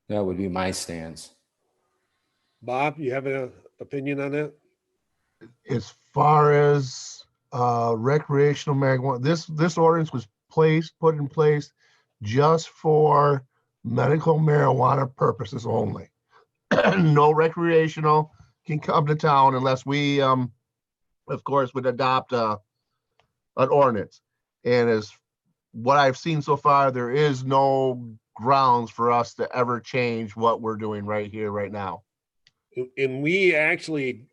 That would be my stance. Bob, you have an opinion on that? As far as recreational marijuana, this ordinance was put in place just for medical marijuana purposes only. No recreational can come to town unless we, of course, would adopt an ordinance. And as what I've seen so far, there is no grounds for us to ever change what we're doing right here, right now. And we actually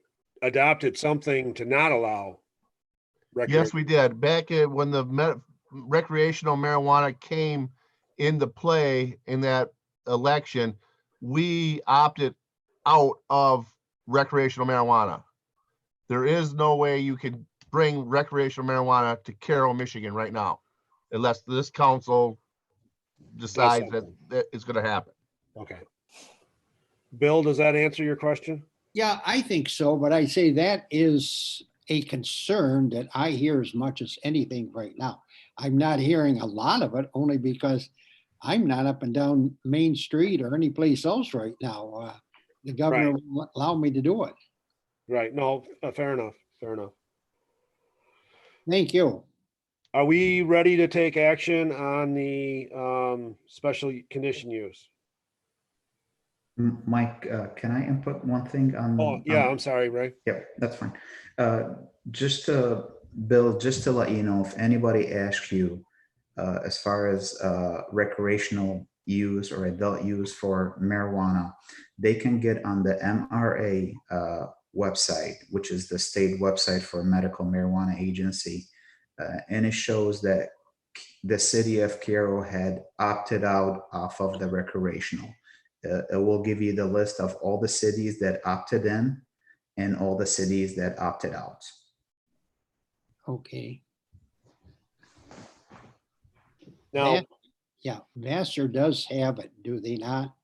adopted something to not allow. Yes, we did. Back when the recreational marijuana came into play in that election, we opted out of recreational marijuana. There is no way you can bring recreational marijuana to Caro, Michigan right now, unless this council decides that it's going to happen. Okay. Bill, does that answer your question? Yeah, I think so, but I say that is a concern that I hear as much as anything right now. I'm not hearing a lot of it only because I'm not up and down Main Street or any place else right now. The governor Right. won't allow me to do it. Right. No, fair enough. Fair enough. Thank you. Are we ready to take action on the special condition use? Mike, can I input one thing on? Oh, yeah, I'm sorry, Ray. Yeah, that's fine. Bill, just to let you know, if anybody asks you as far as recreational use or adult use for marijuana, they can get on the MRA website, which is the state website for medical marijuana agency. And it shows that the city of Caro had opted out off of the recreational. It will give you the list of all the cities that opted in and all the cities that opted out. Okay. Now, Yeah, Vassar does have it, do they not?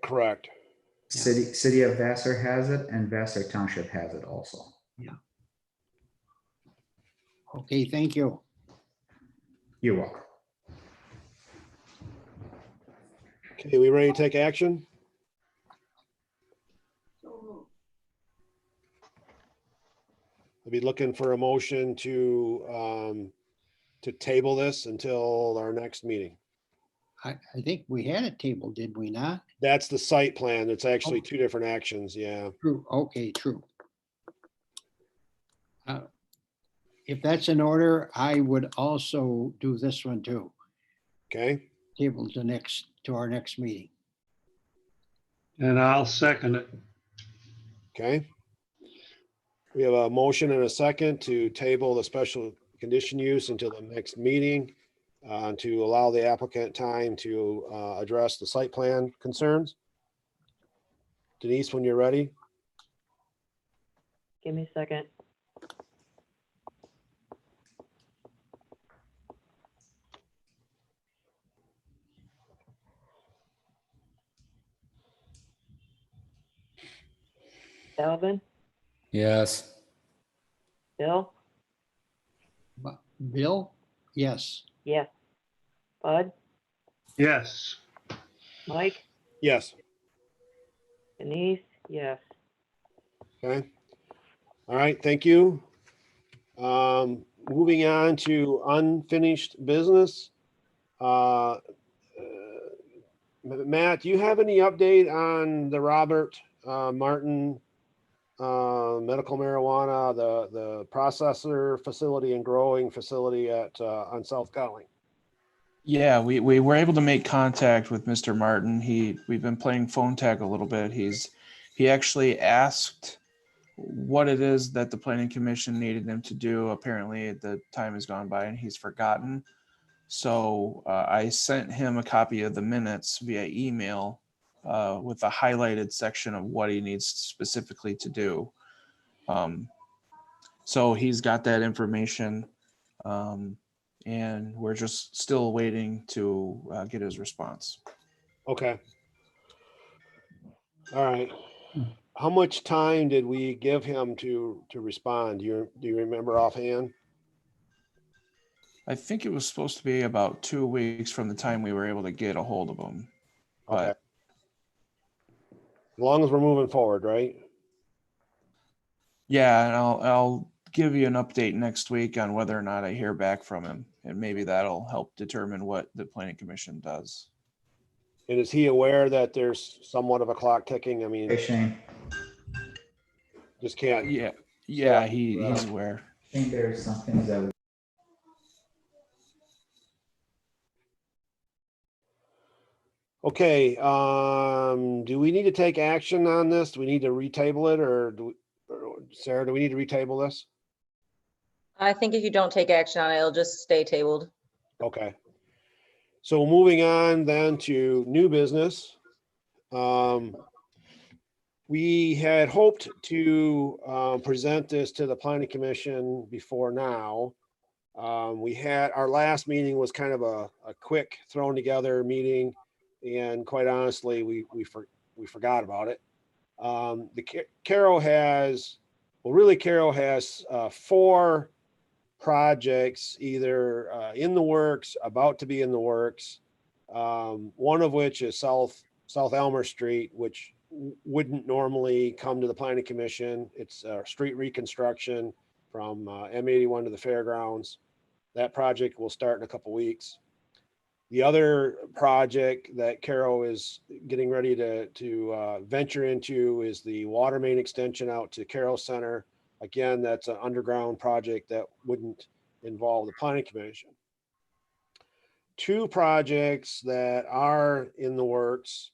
correct. City of Vassar has it, and Vassar Township has it also. Okay, thank you. You're welcome. Okay, we ready to take action? So I'll be looking for a motion to table this until our next meeting. I think we had a table, did we not? That's the site plan. It's actually Oh. two different actions. Yeah. True, okay, true. If that's in order, I would also do this one too. Okay. Table to our next meeting. And I'll second it. Okay. We have a motion and a second to table the special condition use until the next meeting to allow the applicant time to address the site plan concerns. Denise, when you're ready. Give me a second. Alvin, Yes. Bill, Bill? Yes. yes. Bud, Yes. Mike, Yes. Denise, yes. Okay. All right. Thank you. Moving on to unfinished business. Matt, do you have any update on the Robert Martin medical marijuana, the processor facility and growing facility on South Cowling? Yeah, we were able to make contact with Mr. Martin. We've been playing phone tag a little bit. He actually asked what it is that the planning commission needed him to do. Apparently the time has gone by and he's forgotten. So I sent him a copy of the minutes via email with a highlighted section of what he needs specifically to do. So he's got that information. And we're just still waiting to get his response. Okay. All right. How much time did we give him to respond? Do you remember offhand? I think it was supposed to be about 2 weeks from the time we were able to get a hold of him. Okay. But As long as we're moving forward, right? yeah, and I'll give you an update next week on whether or not I hear back from him, and maybe that'll help determine what the planning commission does. And is he aware that there's somewhat of a clock ticking? I mean, Hey, Shane. just can't. Yeah, he's aware. I think there's some things that Okay, do we need to take action on this? Do we need to retable it or Sarah, do we need to retable this? I think if you don't take action on it, it'll just stay tabled. Okay. So moving on then to new business. We had hoped to present this to the planning commission before now. We had, our last meeting was kind of a quick thrown together meeting. And quite honestly, we forgot about it. Caro has 4 projects either in the works, about to be in the works. One of which is South Elmer Street, which wouldn't normally come to the planning commission. It's a street reconstruction from M81 to the fairgrounds. That project will start in a couple weeks. The other project that Caro is getting ready to venture into is the water main extension out to Caro Center. Again, that's an underground project that wouldn't involve the planning commission. two projects that are in the works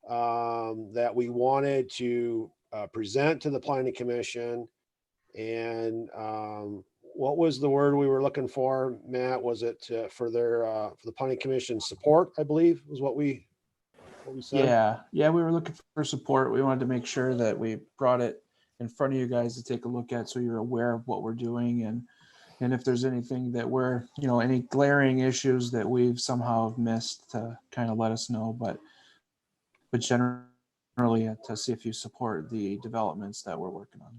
that we wanted to present to the planning commission. And what was the word we were looking for, Matt? Was it for the planning commission support, I believe, was what we said? Yeah, we were looking for support. We wanted to make sure that we brought it in front of you guys to take a look at, so you're aware of what we're doing, and if there's anything that we're, any glaring issues that we've somehow missed, to kind of let us know. But generally, to see if you support the developments that we're working on.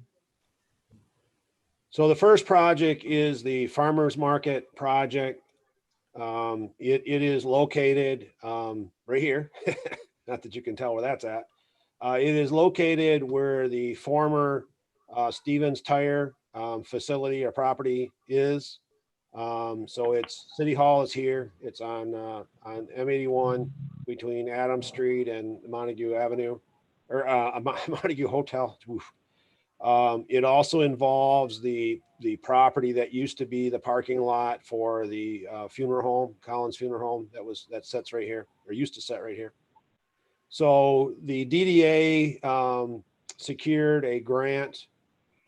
So the first project is the farmers market project. It is located right here. Not that you can tell where that's at. It is located where the former Stevens Tire facility or property is. So it's City Hall is here. It's on M81 between Adams Street and Montague Avenue, or Montague Hotel. Oof. It also involves the property that used to be the parking lot for the funeral home, Collins Funeral Home, that sits right here, or used to sit right here. So the DDA secured a grant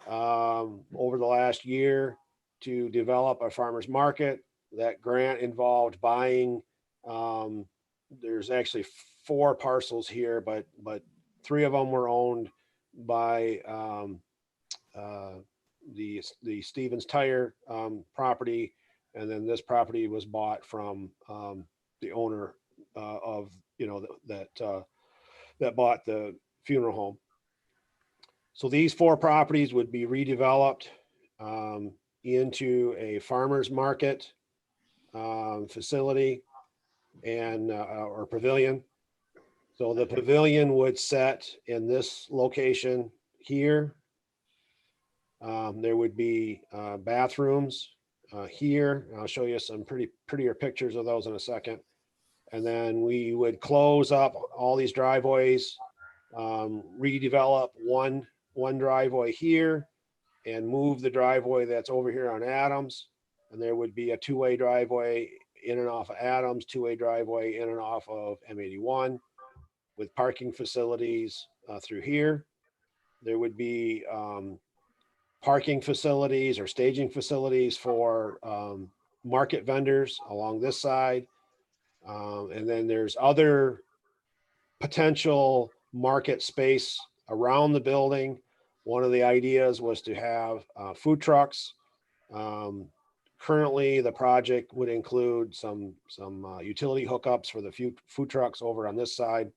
over the last year to develop a farmer's market. That grant involved buying, there's actually 4 parcels here, but 3 of them were owned by the Stevens Tire property, and then this property was bought from the owner of that bought the funeral home. So these 4 properties would be redeveloped into a farmer's market facility and or pavilion. So the pavilion would set in this location here. There would be bathrooms here. I'll show you some prettier pictures of those in a second. And then we would close up all these driveways, redevelop one driveway here, and move the driveway that's over here on Adams. And there would be a 2-way driveway in and off of Adams, 2-way driveway in and off of M81 with parking facilities through here. There would be parking facilities or staging facilities for market vendors along this side. And then there's other potential market space around the building. One of the ideas was to have food trucks. Currently, the project would include some utility hookups for the few food trucks over on this side.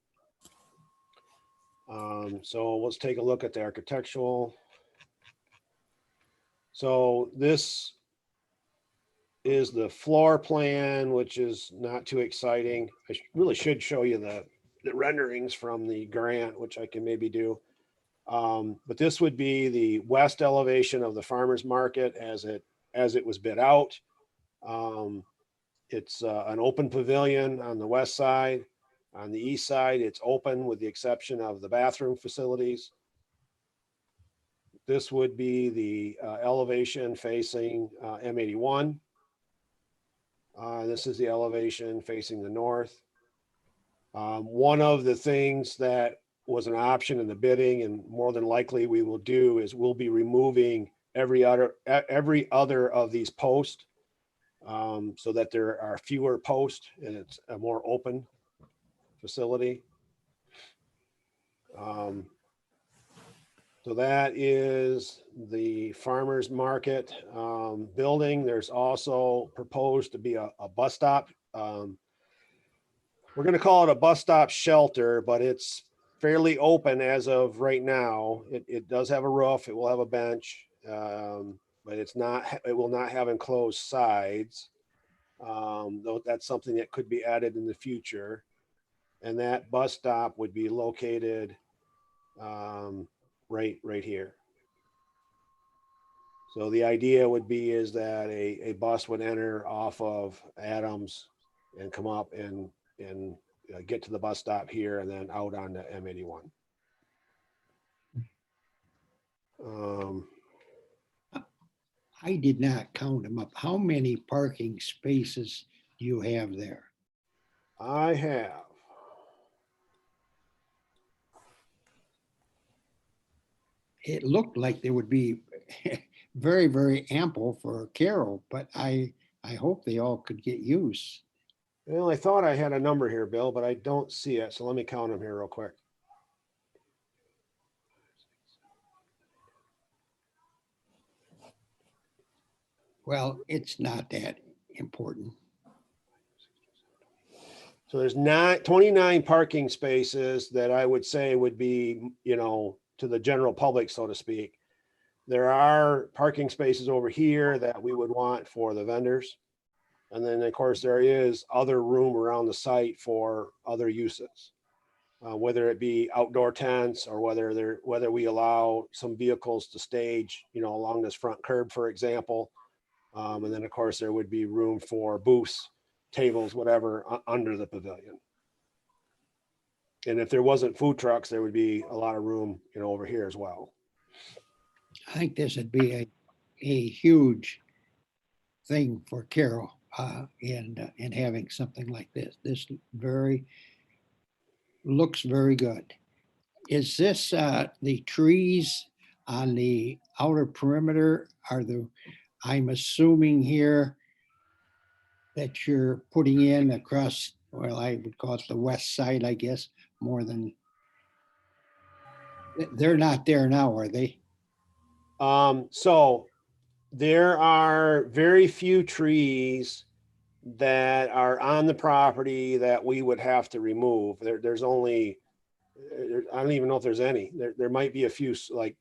So let's take a look at the architectural. So this is the floor plan, which is not too exciting. I really should show you the renderings from the grant, which I can maybe do. But this would be the west elevation of the farmer's market as it was bid out. It's an open pavilion on the west side. On the east side, it's open with the exception of the bathroom facilities. This would be the elevation facing M81. This is the elevation facing the north. One of the things that was an option in the bidding, and more than likely we will do, is we'll be removing every other of these posts so that there are fewer posts and it's a more open facility. So that is the farmer's market building. There's also proposed to be a bus stop. We're going to call it a bus stop shelter, but it's fairly open as of right now. It does have a roof. It will have a bench, but it will not have enclosed sides. Though that's something that could be added in the future. And that bus stop would be located right here. So the idea would be is that a bus would enter off of Adams and come up and get to the bus stop here and then out onto M81. I did not count them up. How many parking spaces do you have there? I have. It looked like they would be very, very ample for Caro, but I hope they all could get use. Well, I thought I had a number here, Bill, but I don't see it. So let me count them here real quick. Well, it's not that important. So there's 29 parking spaces that I would say would be, to the general public, so to speak. There are parking spaces over here that we would want for the vendors. And then, of course, there is other room around the site for other uses. Whether it be outdoor tents or whether we allow some vehicles to stage, along this front curb, for example. And then, of course, there would be room for booths, tables, whatever, under the pavilion. And if there wasn't food trucks, there would be a lot of room, over here as well. I think this would be a huge thing for Caro in having something like this. This looks very good. Is this the trees on the outer perimeter? I'm assuming here that you're putting in across, well, I would call it the west side, I guess, more than, they're not there now, are they? So there are very few trees that are on the property that we would have to remove. There's only, I don't even know if there's any. There might be a few like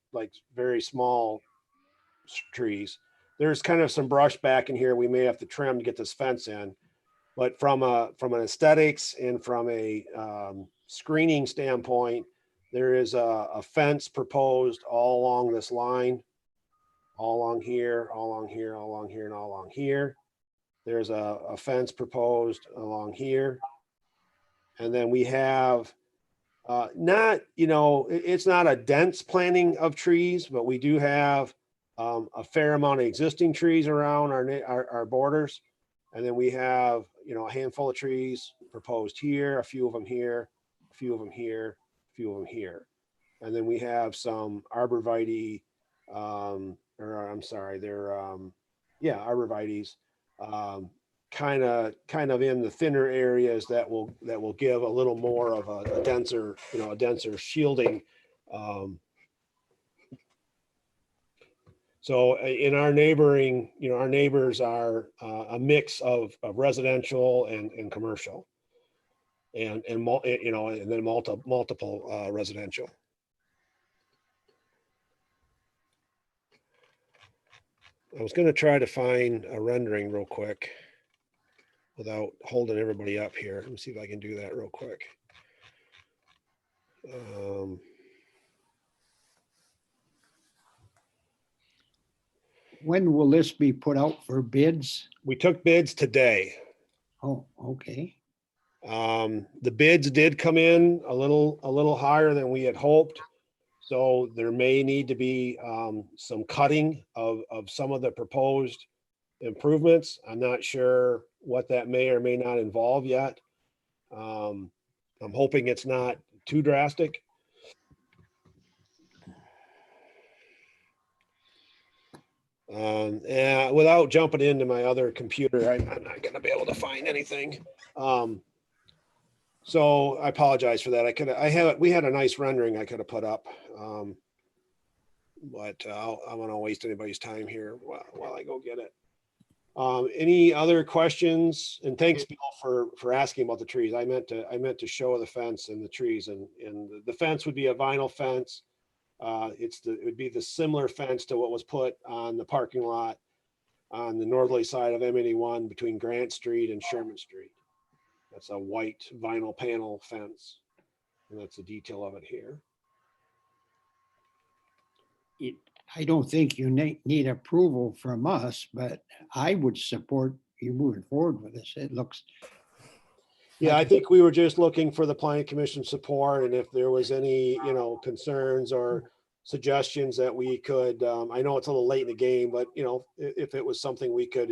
very small trees. There's kind of some brush back in here we may have to trim to get this fence in. But from an aesthetics and from a screening standpoint, there is a fence proposed all along this line, all along here, all along here, all along here, and all along here. There's a fence proposed along here. And then we have not, it's not a dense planting of trees, but we do have a fair amount of existing trees around our borders. And then we have, a handful of trees proposed here, a few of them here, a few of them here, a few of them here. And then we have some arborvitae, or I'm sorry, they're, arborvitaes, kind of in the thinner areas that will give a little more of a denser, a denser shielding. So in our neighboring, our neighbors are a mix of residential and commercial, and then multiple residential. I was going to try to find a rendering real quick without holding everybody up here. Let me see if I can do that real quick. When will this be put out for bids? We took bids today. Oh, okay. The bids did come in a little higher than we had hoped. So there may need to be some cutting of some of the proposed improvements. I'm not sure what that may or may not involve yet. I'm hoping it's not too drastic. And without jumping into my other computer, I'm not going to be able to find anything. So I apologize for that. We had a nice rendering I could have put up. But I don't want to waste anybody's time here while I go get it. Any other questions? And thanks, Bill, for asking about the trees. I meant to show the fence and the trees, and the fence would be a vinyl fence. It would be the similar fence to what was put on the parking lot on the northerly side of M81 between Grant Street and Sherman Street. That's a white vinyl panel fence, and that's the detail of it here. I don't think you need approval from us, but I would support you moving forward with this. It looks. Yeah, I think we were just looking for the planning commission support, and if there was any, concerns or suggestions that we could, I know it's a little late in the game, but if it was something we could,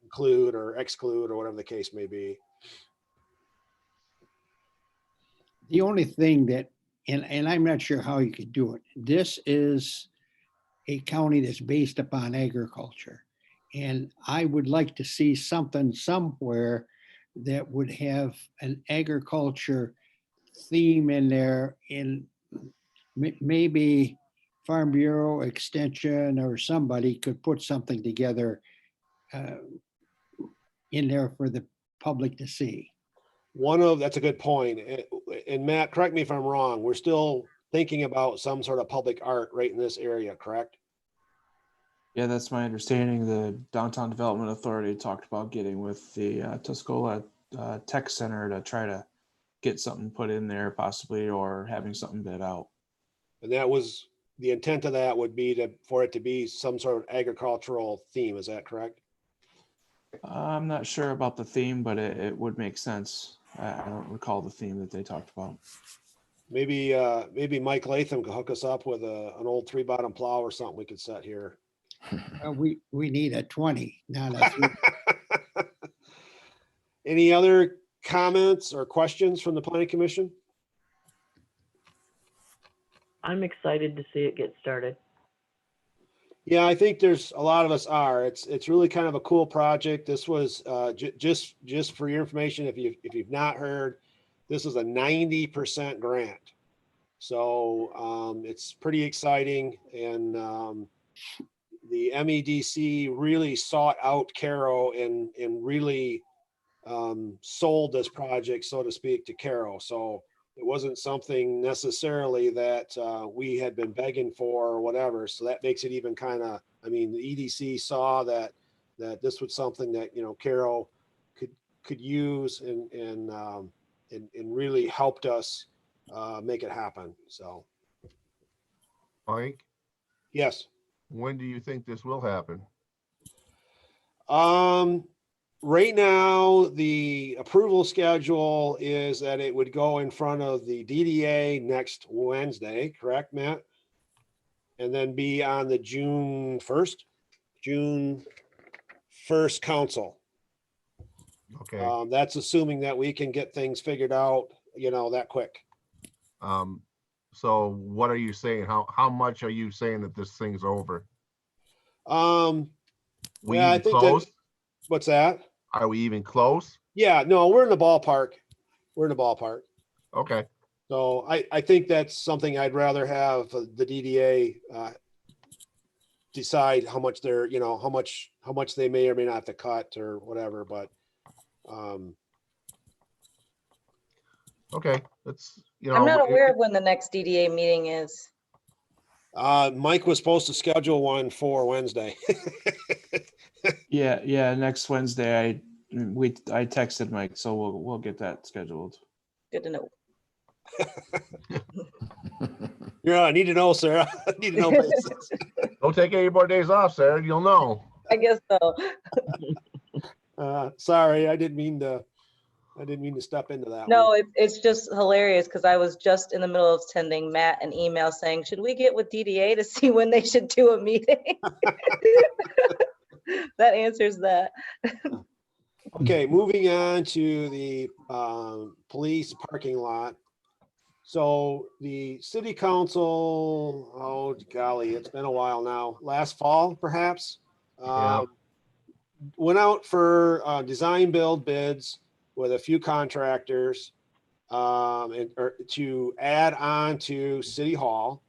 include or exclude or whatever the case may be. The only thing that, and I'm not sure how you could do it, this is a county that's based upon agriculture. And I would like to see something somewhere that would have an agriculture theme in there, in maybe Farm Bureau Extension or somebody could put something together in there for the public to see. That's a good point. And Matt, correct me if I'm wrong, we're still thinking about some sort of public art right in this area, correct? Yeah, that's my understanding. The Downtown Development Authority talked about getting with the Tuscola Tech Center to try to get something put in there possibly, or having something bid out. And that was, the intent of that would be for it to be some sort of agricultural theme. Is that correct? I'm not sure about the theme, but it would make sense. I don't recall the theme that they talked about. Maybe Mike Latham could hook us up with an old 3-bottom plow or something we could set here. We need a 20, not a 3. Any other comments or questions from the Planning Commission? I'm excited to see it get started. Yeah, I think there's a lot of us are. It's really kind of a cool project. This was just for your information, if you've not heard, this is a 90% grant. So it's pretty exciting, and the MEDC really sought out Caro and really sold this project, so to speak, to Caro. So it wasn't something necessarily that we had been begging for or whatever. So that makes it even kind of, I mean, the EDC saw that this was something that, Caro could use and really helped us make it happen. So, Mike, yes. when do you think this will happen? Right now, the approval schedule is that it would go in front of the DDA next Wednesday, correct, Matt? And then be on the June 1st council. Okay. That's assuming that we can get things figured out, that quick. So what are you saying? How much are you saying that this thing's over? We Yeah, I even think close? What's that? Are we even close? Yeah, no, we're in the ballpark. Okay. So I think that's something I'd rather have the DDA decide how much they're, how much they may or may not have to cut or whatever, but Okay. That's, I'm not aware of when the next DDA meeting is. Mike was supposed to schedule one for Wednesday. Yeah. Next Wednesday, I texted Mike, so we'll get that scheduled. Good to know. Yeah, I need to know, Sarah. I need to know basis. Don't take any more days off, Sarah. You'll know. I guess so. Sorry, I didn't mean to step into that. No, it's just hilarious because I was just in the middle of sending Matt an email saying, should we get with DDA to see when they should do a meeting? That answers that. Okay, moving on to the police parking lot. So the city council, oh golly, it's been a while now, last fall perhaps, went out for design build bids with a few contractors to add on to City Hall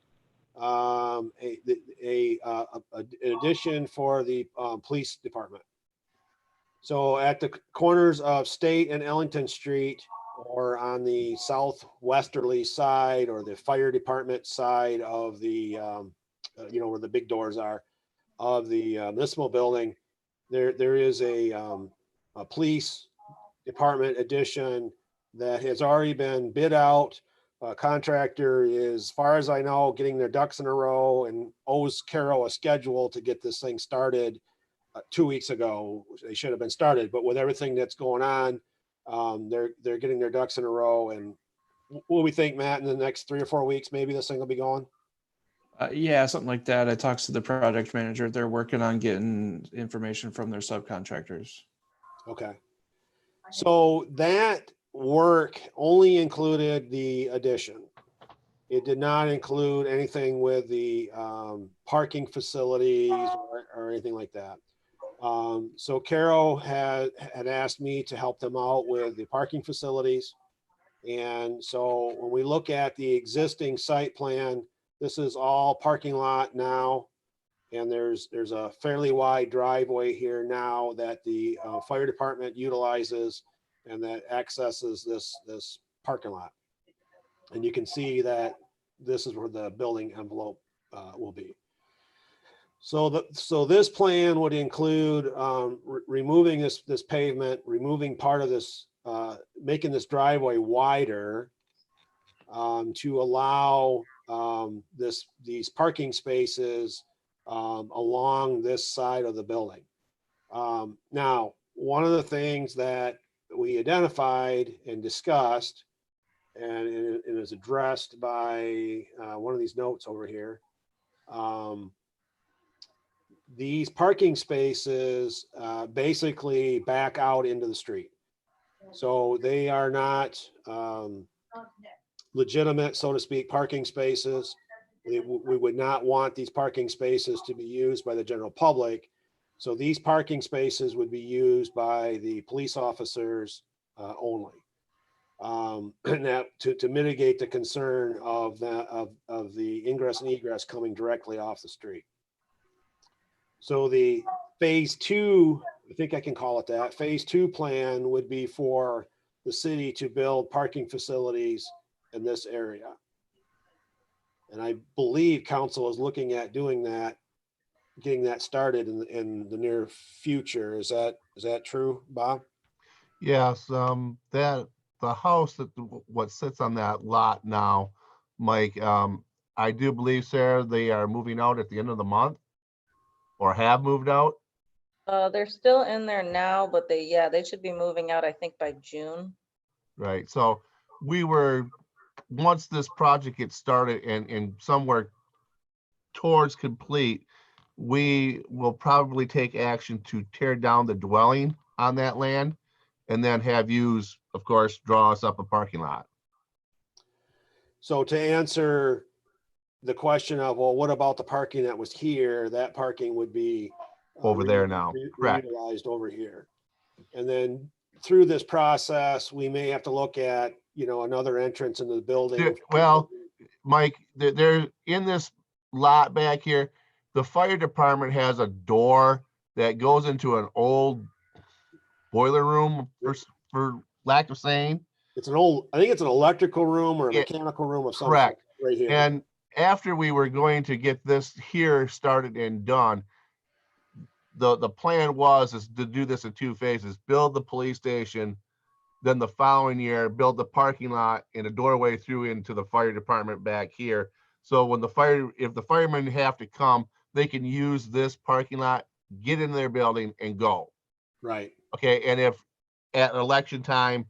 an addition for the police department. So at the corners of State and Ellington Street, or on the southwesterly side or the fire department side of the, where the big doors are of the municipal building, there is a police department addition that has already been bid out. Contractor is, as far as I know, getting their ducks in a row and owes Caro a schedule to get this thing started 2 weeks ago. They should have been started, but with everything that's going on, they're getting their ducks in a row. And what do we think, Matt, in the next 3 or 4 weeks, maybe this thing will be going? Yeah, something like that. I talked to the project manager. They're working on getting information from their subcontractors. Okay. So that work only included the addition. It did not include anything with the parking facilities or anything like that. So Caro had asked me to help them out with the parking facilities. And so when we look at the existing site plan, this is all parking lot now. And there's a fairly wide driveway here now that the fire department utilizes and that accesses this parking lot. And you can see that this is where the building envelope will be. So this plan would include removing this pavement, removing part of this, making this driveway wider to allow these parking spaces along this side of the building. Now, one of the things that we identified and discussed, and it is addressed by one of these notes over here. These parking spaces basically back out into the street. So they are not legitimate, so to speak, parking spaces. We would not want these parking spaces to be used by the general public. So these parking spaces would be used by the police officers only. And that to mitigate the concern of the ingress and egress coming directly off the street. So the phase 2, I think I can call it that, phase 2 plan would be for the city to build parking facilities in this area. And I believe council is looking at doing that, getting that started in the near future. Is that true, Bob? Yes, that the house that what sits on that lot now, Mike, I do believe, Sarah, they are moving out at the end of the month or have moved out. They're still in there now, but they should be moving out, I think, by June. Right. So we were, once this project gets started and somewhere towards complete, we will probably take action to tear down the dwelling on that land and then have yous, of course, draw us up a parking lot. So to answer the question of, well, what about the parking that was here? That parking would be Over there now, correct. Reutilized over here. And then through this process, we may have to look at, another entrance into the building. Well, Mike, there in this lot back here, the fire department has a door that goes into an old boiler room, for lack of saying. It's I think it's an electrical room or a mechanical room of some sort Correct. right here. And after we were going to get this here started and done, the plan is to do this in 2 phases: build the police station, then the following year build the parking lot and a doorway through into the fire department back here. So when if the firemen have to come, they can use this parking lot, get in their building and go. Right. Okay. And if at election time,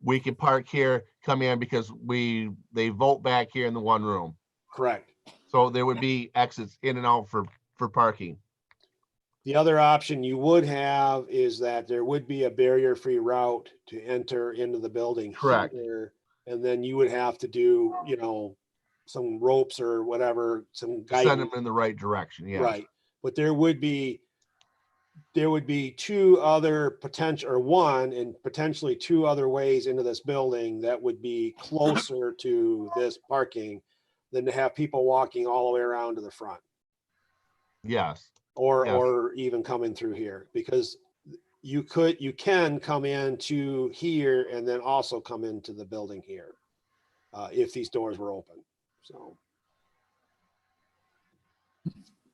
we can park here, come in, because they vote back here in the one room. Correct. So there would be exits in and out for parking. The other option you would have is that there would be a barrier-free route to enter into the building. Correct. Here, and then you would have to do, some ropes or whatever, some guidance. Send them in the right direction. Yeah. Right. But there would be 2 other potential, or 1 and potentially 2 other ways into this building that would be closer to this parking than to have people walking all the way around to the front. Yes. Or even coming through here, because you can come into here and then also come into the building here if these doors were open. So,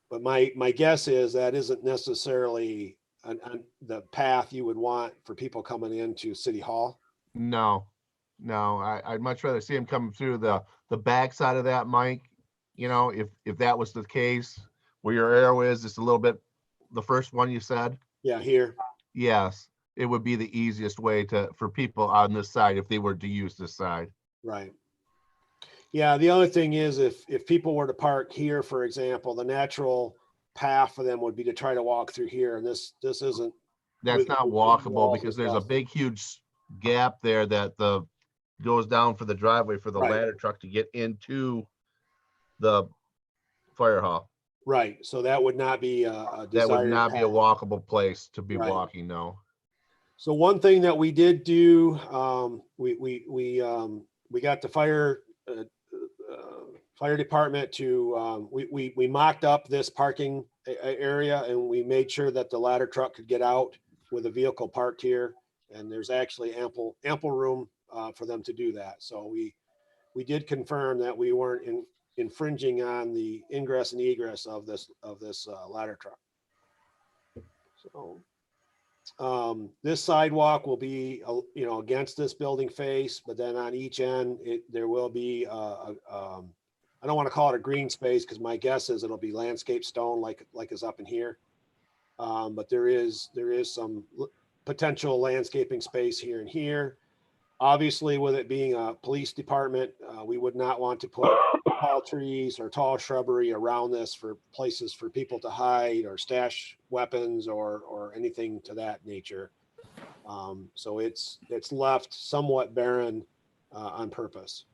but my guess is that isn't necessarily the path you would want for people coming into City Hall. No, I'd much rather see them coming through the back side of that, Mike. If that was the case, where your arrow is just a little bit, the first one you said. Yeah, here. Yes, it would be the easiest way for people on this side if they were to use this side. Right. Yeah, the other thing is if people were to park here, for example, the natural path for them would be to try to walk through here, and this isn't. That's not walkable because there's a big, huge gap there that goes down for the driveway for the Right. ladder truck to get into the fire hall. Right, so that would not be a That would desired not be a path. walkable place to be Right. walking, no. So one thing that we did do, we got the fire department to, we mocked up this parking area and we made sure that the ladder truck could get out with a vehicle parked here. And there's actually ample room for them to do that. So we did confirm that we weren't infringing on the ingress and egress of this ladder truck. So this sidewalk will be, against this building face, but then on each end, there will be, I don't want to call it a green space because my guess is it'll be landscape stone like is up in here. But there is some potential landscaping space here and here. Obviously, with it being a police department, we would not want to put tall trees or tall shrubbery around this for places for people to hide or stash weapons or anything to that nature. So it's left somewhat barren on purpose.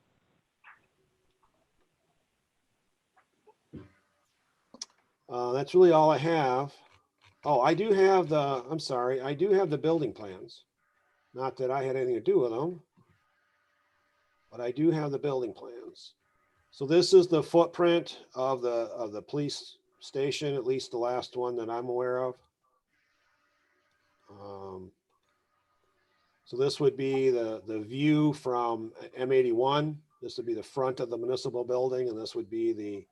That's really all I have. Oh, I do have I do have the building plans. Not that I had anything to do with them, but I do have the building plans. So this is the footprint of the police station, at least the last one that I'm aware of. So this would be the view from M81. This would be the front of the municipal building, and this would be the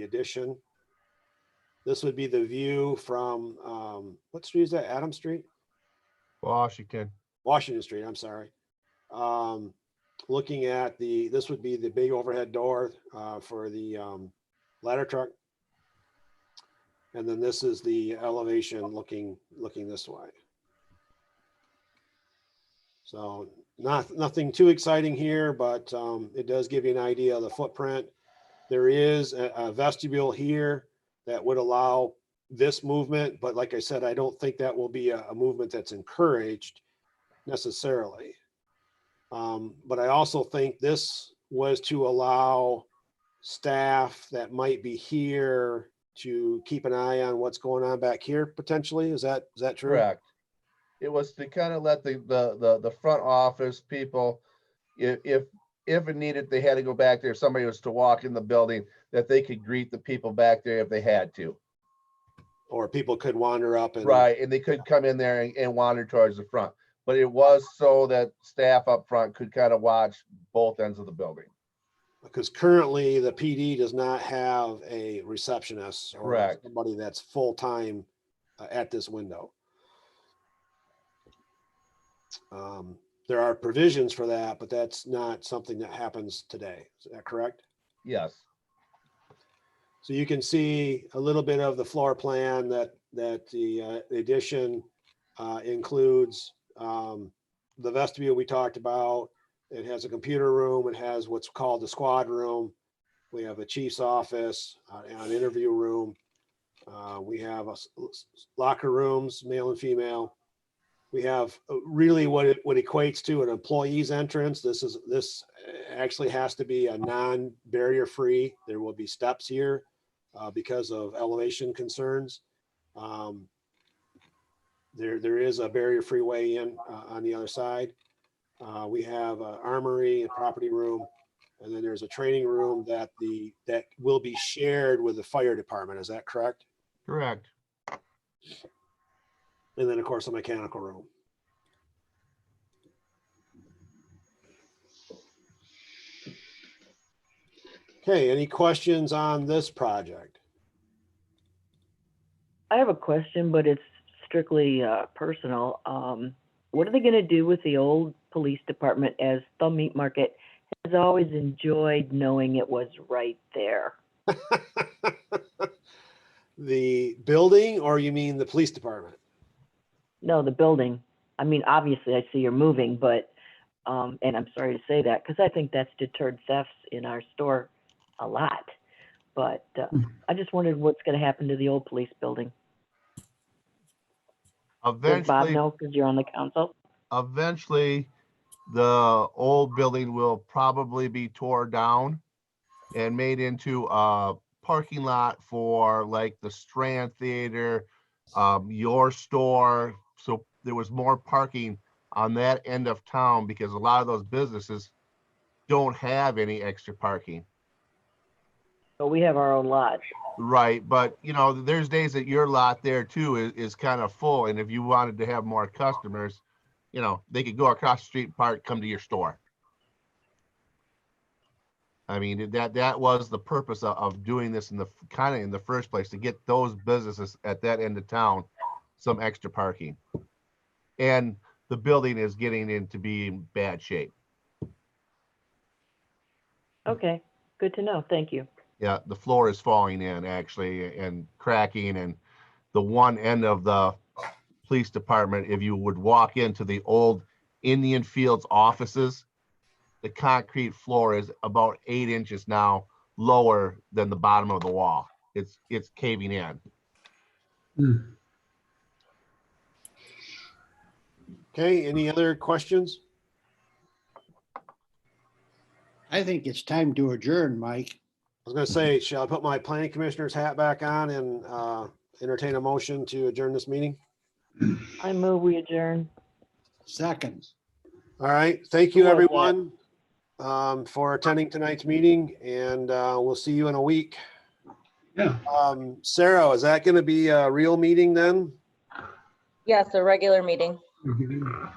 addition. This would be the view from what street is that? Adams Street? Washington. Washington Street, I'm sorry. Looking at this would be the big overhead door for the ladder truck. And then this is the elevation looking this way. So nothing too exciting here, but it does give you an idea of the footprint. There is a vestibule here that would allow this movement, but like I said, I don't think that will be a movement that's encouraged necessarily. But I also think this was to allow staff that might be here to keep an eye on what's going on back here potentially. Is that true? Correct. It was to kind of let the front office people, if it needed, they had to go back there. If somebody was to walk in the building, that they could greet the people back there if they had to. Or people could wander up and. Right, and they could come in there and wander towards the front. But it was so that staff up front could kind of watch both ends of the building. Because currently the PD does not have a receptionist or Correct. somebody that's full-time at this window. There are provisions for that, but that's not something that happens today. Is that correct? Yes. So you can see a little bit of the floor plan that the addition includes the vestibule we talked about. It has a computer room. It has what's called the squad room. We have a chief's office, an interview room. We have locker rooms, male and female. We have really what equates to an employee's entrance. This actually has to be a non-barrier free. There will be steps here because of elevation concerns. There is a barrier free way in on the other side. We have an armory, a property room, and then there's a training room that will be shared with the fire department. Is that correct? Correct. And then, of course, a mechanical room. Okay, any questions on this project? I have a question, but it's strictly personal. What are they going to do with the old police department, as the meat market has always enjoyed knowing it was right there? The building, or you mean the police department? No, the building. I mean, obviously, I see you're moving, but, and I'm sorry to say that, because I think that's deterred thefts in our store a lot. But I just wondered what's going to happen to the old police building. Does Bob Eventually, know, because you're on the council? eventually the old building will probably be tore down and made into a parking lot for like the Strand Theater, your store. So there was more parking on that end of town because a lot of those businesses don't have any extra parking. So we have our own lot. Right, but you know, there's days that your lot there too is kind of full, and if you wanted to have more customers, you know, they could go across the street, park, come to your store. I mean, that was the purpose of doing this in the first place, to get those businesses at that end of town some extra parking. And the building is getting into being bad shape. Okay, good to know. Thank you. Yeah, the floor is falling in actually and cracking, and the one end of the police department, if you would walk into the old Indian Fields offices, the concrete floor is about 8 inches now lower than the bottom of the wall. It's caving in. Okay, any other questions? I think it's time to adjourn, Mike. I was gonna say, shall I put my planning commissioner's hat back on and entertain a motion to adjourn this meeting? I move we adjourn. Second. All right, thank you, Who was that? everyone, for attending tonight's meeting, and we'll see you in a week. Yeah. Sarah, is that gonna be a real meeting then? Yes, a regular meeting.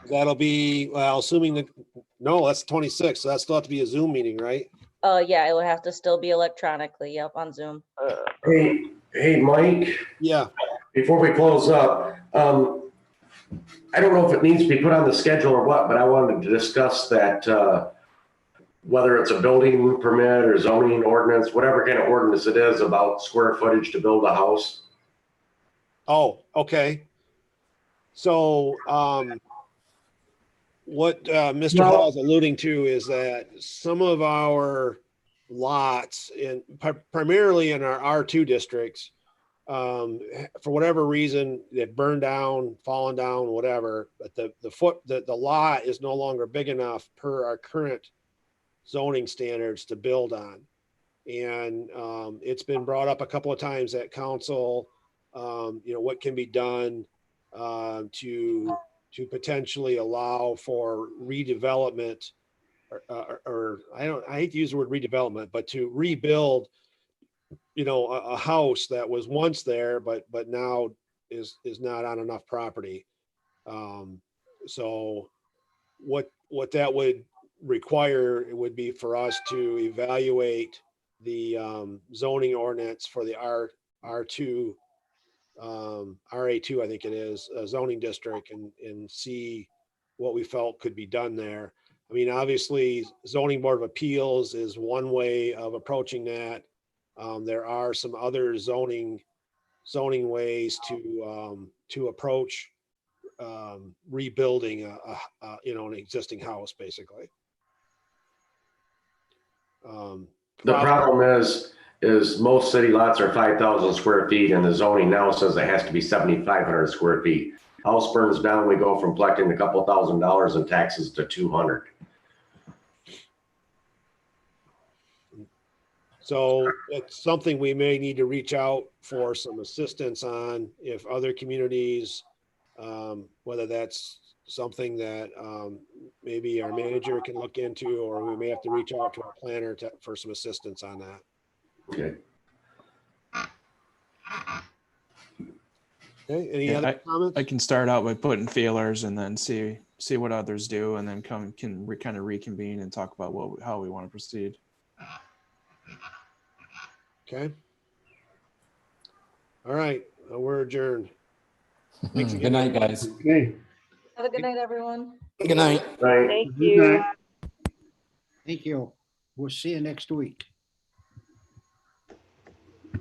That'll be, well, assuming that, no, that's 26, so that still have to be a Zoom meeting, right? Yeah, it will have to still be electronically, yep, on Zoom. Hey, Mike, Yeah, before we close up, I don't know if it needs to be put on the schedule or what, but I wanted to discuss that, whether it's a building permit or zoning ordinance, whatever kind of ordinance it is about square footage to build a house. oh, okay. So, what Mr. Well- Hall is alluding to is that some of our lots primarily in our R2 districts, for whatever reason, they've burned down, fallen down, whatever, but the lot is no longer big enough per our current zoning standards to build on. And it's been brought up a couple of times at council, what can be done to potentially allow for redevelopment, or I hate to use the word redevelopment, but to rebuild, a house that was once there, but now is not on enough property. So what that would require, it would be for us to evaluate the zoning ordinance for the R2, RA2, I think it is, zoning district, and see what we felt could be done there. I mean, obviously, zoning board of appeals is one way of approaching that. There are some other zoning ways to approach rebuilding an existing house, basically. The problem is most city lots are 5,000 square feet and the zoning now says it has to be 7,500 square feet. House burns down, we go from collecting a couple $1,000s in taxes to 200. So it's something we may need to reach out for some assistance on, if other communities, whether that's something that maybe our manager can look into, or we may have to reach out to our planner for some assistance on that. Okay. Okay, any Yeah, other comments? I can start out by putting feelers and then see what others do, and then kind of reconvene and talk about how we want to proceed. Okay. All right, we're adjourned. Thanks Good again. night, guys. Okay. Have a good night, everyone. Good night. Right. Thank Good you. night. Thank you. We'll see you next week.